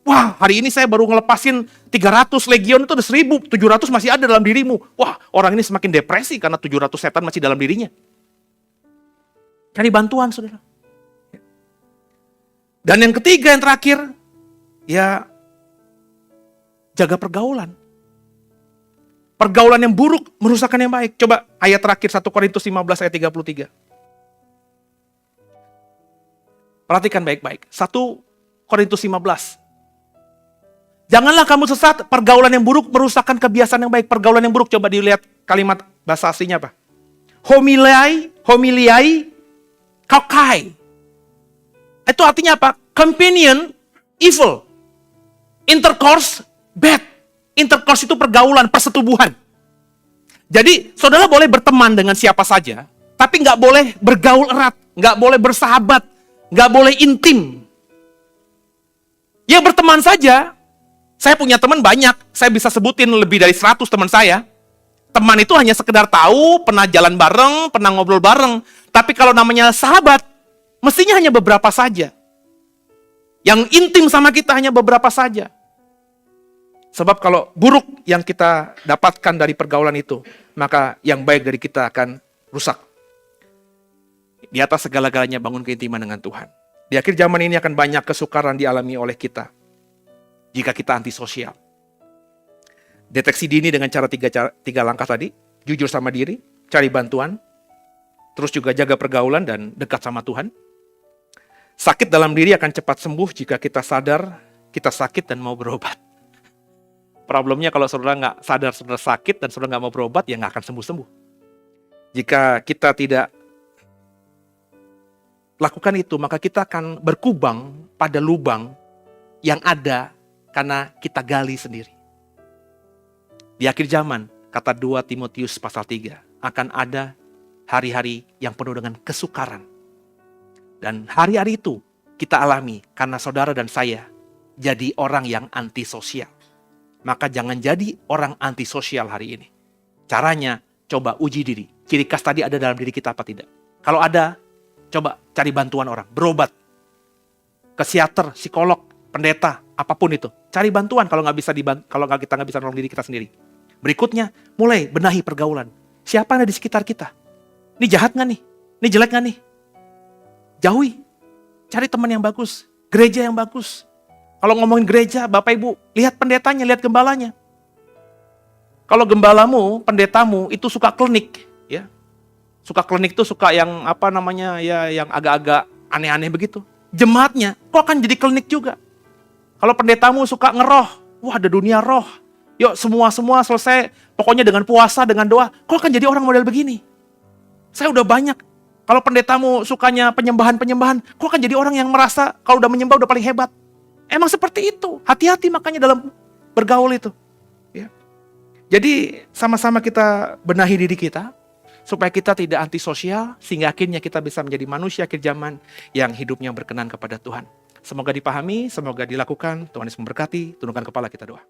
Wah, hari ini saya baru ngelepasin 300 legion, itu ada 1.000, 700 masih ada dalam dirimu. Wah, orang ini semakin depresi karena 700 setan masih dalam dirinya. Cari bantuan, saudara. Dan yang ketiga, yang terakhir, ya jaga pergaulan. Pergaulan yang buruk merusakkan yang baik. Coba ayat terakhir 1 Korintus 15 ayat 33. Perhatikan baik-baik. 1 Korintus 15. Janganlah kamu sesat, pergaulan yang buruk merusakkan kebiasaan yang baik. Pergaulan yang buruk, coba dilihat kalimat bahasa aslinya apa? Homiliai, kaukai. Itu artinya apa? Companion, evil. Intercourse, bad. Intercourse itu pergaulan, persetubuhan. Jadi, saudara boleh berteman dengan siapa saja, tapi nggak boleh bergaul erat, nggak boleh bersahabat, nggak boleh intim. Ya berteman saja. Saya punya teman banyak, saya bisa sebutin lebih dari 100 teman saya. Teman itu hanya sekedar tahu, pernah jalan bareng, pernah ngobrol bareng. Tapi kalau namanya sahabat, mestinya hanya beberapa saja. Yang intim sama kita hanya beberapa saja. Sebab kalau buruk yang kita dapatkan dari pergaulan itu, maka yang baik dari kita akan rusak. Di atas segala-galanya bangun keintiman dengan Tuhan. Di akhir zaman ini akan banyak kesukaran dialami oleh kita. Jika kita antisosial. Deteksi dini dengan cara tiga langkah tadi. Jujur sama diri, cari bantuan. Terus juga jaga pergaulan dan dekat sama Tuhan. Sakit dalam diri akan cepat sembuh jika kita sadar kita sakit dan mau berobat. Problemnya kalau saudara nggak sadar saudara sakit dan saudara nggak mau berobat, ya nggak akan sembuh-sembuh. Jika kita tidak lakukan itu, maka kita akan berkubang pada lubang yang ada karena kita gali sendiri. Di akhir zaman, kata 2 Timotius pasal 3, akan ada hari-hari yang penuh dengan kesukaran. Dan hari-hari itu kita alami karena saudara dan saya jadi orang yang antisosial. Maka jangan jadi orang antisosial hari ini. Caranya, coba uji diri. Ciri khas tadi ada dalam diri kita apa tidak? Kalau ada, coba cari bantuan orang, berobat. Ke psikiater, psikolog, pendeta, apapun itu. Cari bantuan kalau kita nggak bisa nolong diri kita sendiri. Berikutnya, mulai benahi pergaulan. Siapa yang ada di sekitar kita? Ini jahat nggak nih? Ini jelek nggak nih? Jauhi. Cari teman yang bagus, gereja yang bagus. Kalau ngomongin gereja, Bapak Ibu, lihat pendetanya, lihat gembalanya. Kalau gembalamu, pendetamu itu suka klinik, ya. Suka klinik tuh suka yang yang agak-agak aneh-aneh begitu. Jemaatnya kok akan jadi klinik juga. Kalau pendetamu suka ngeroh, wah ada dunia roh. Yuk semua selesai, pokoknya dengan puasa, dengan doa, kok akan jadi orang model begini. Saya udah banyak. Kalau pendetamu sukanya penyembahan, kok akan jadi orang yang merasa kalau udah menyembah udah paling hebat. Emang seperti itu. Hati-hati makanya dalam bergaul itu. Ya. Jadi sama-sama kita benahi diri kita supaya kita tidak antisosial sehingga akhirnya kita bisa menjadi manusia akhir zaman yang hidupnya berkenan kepada Tuhan. Semoga dipahami, semoga dilakukan. Tuhan Yesus memberkati. Tundukkan kepala kita doa.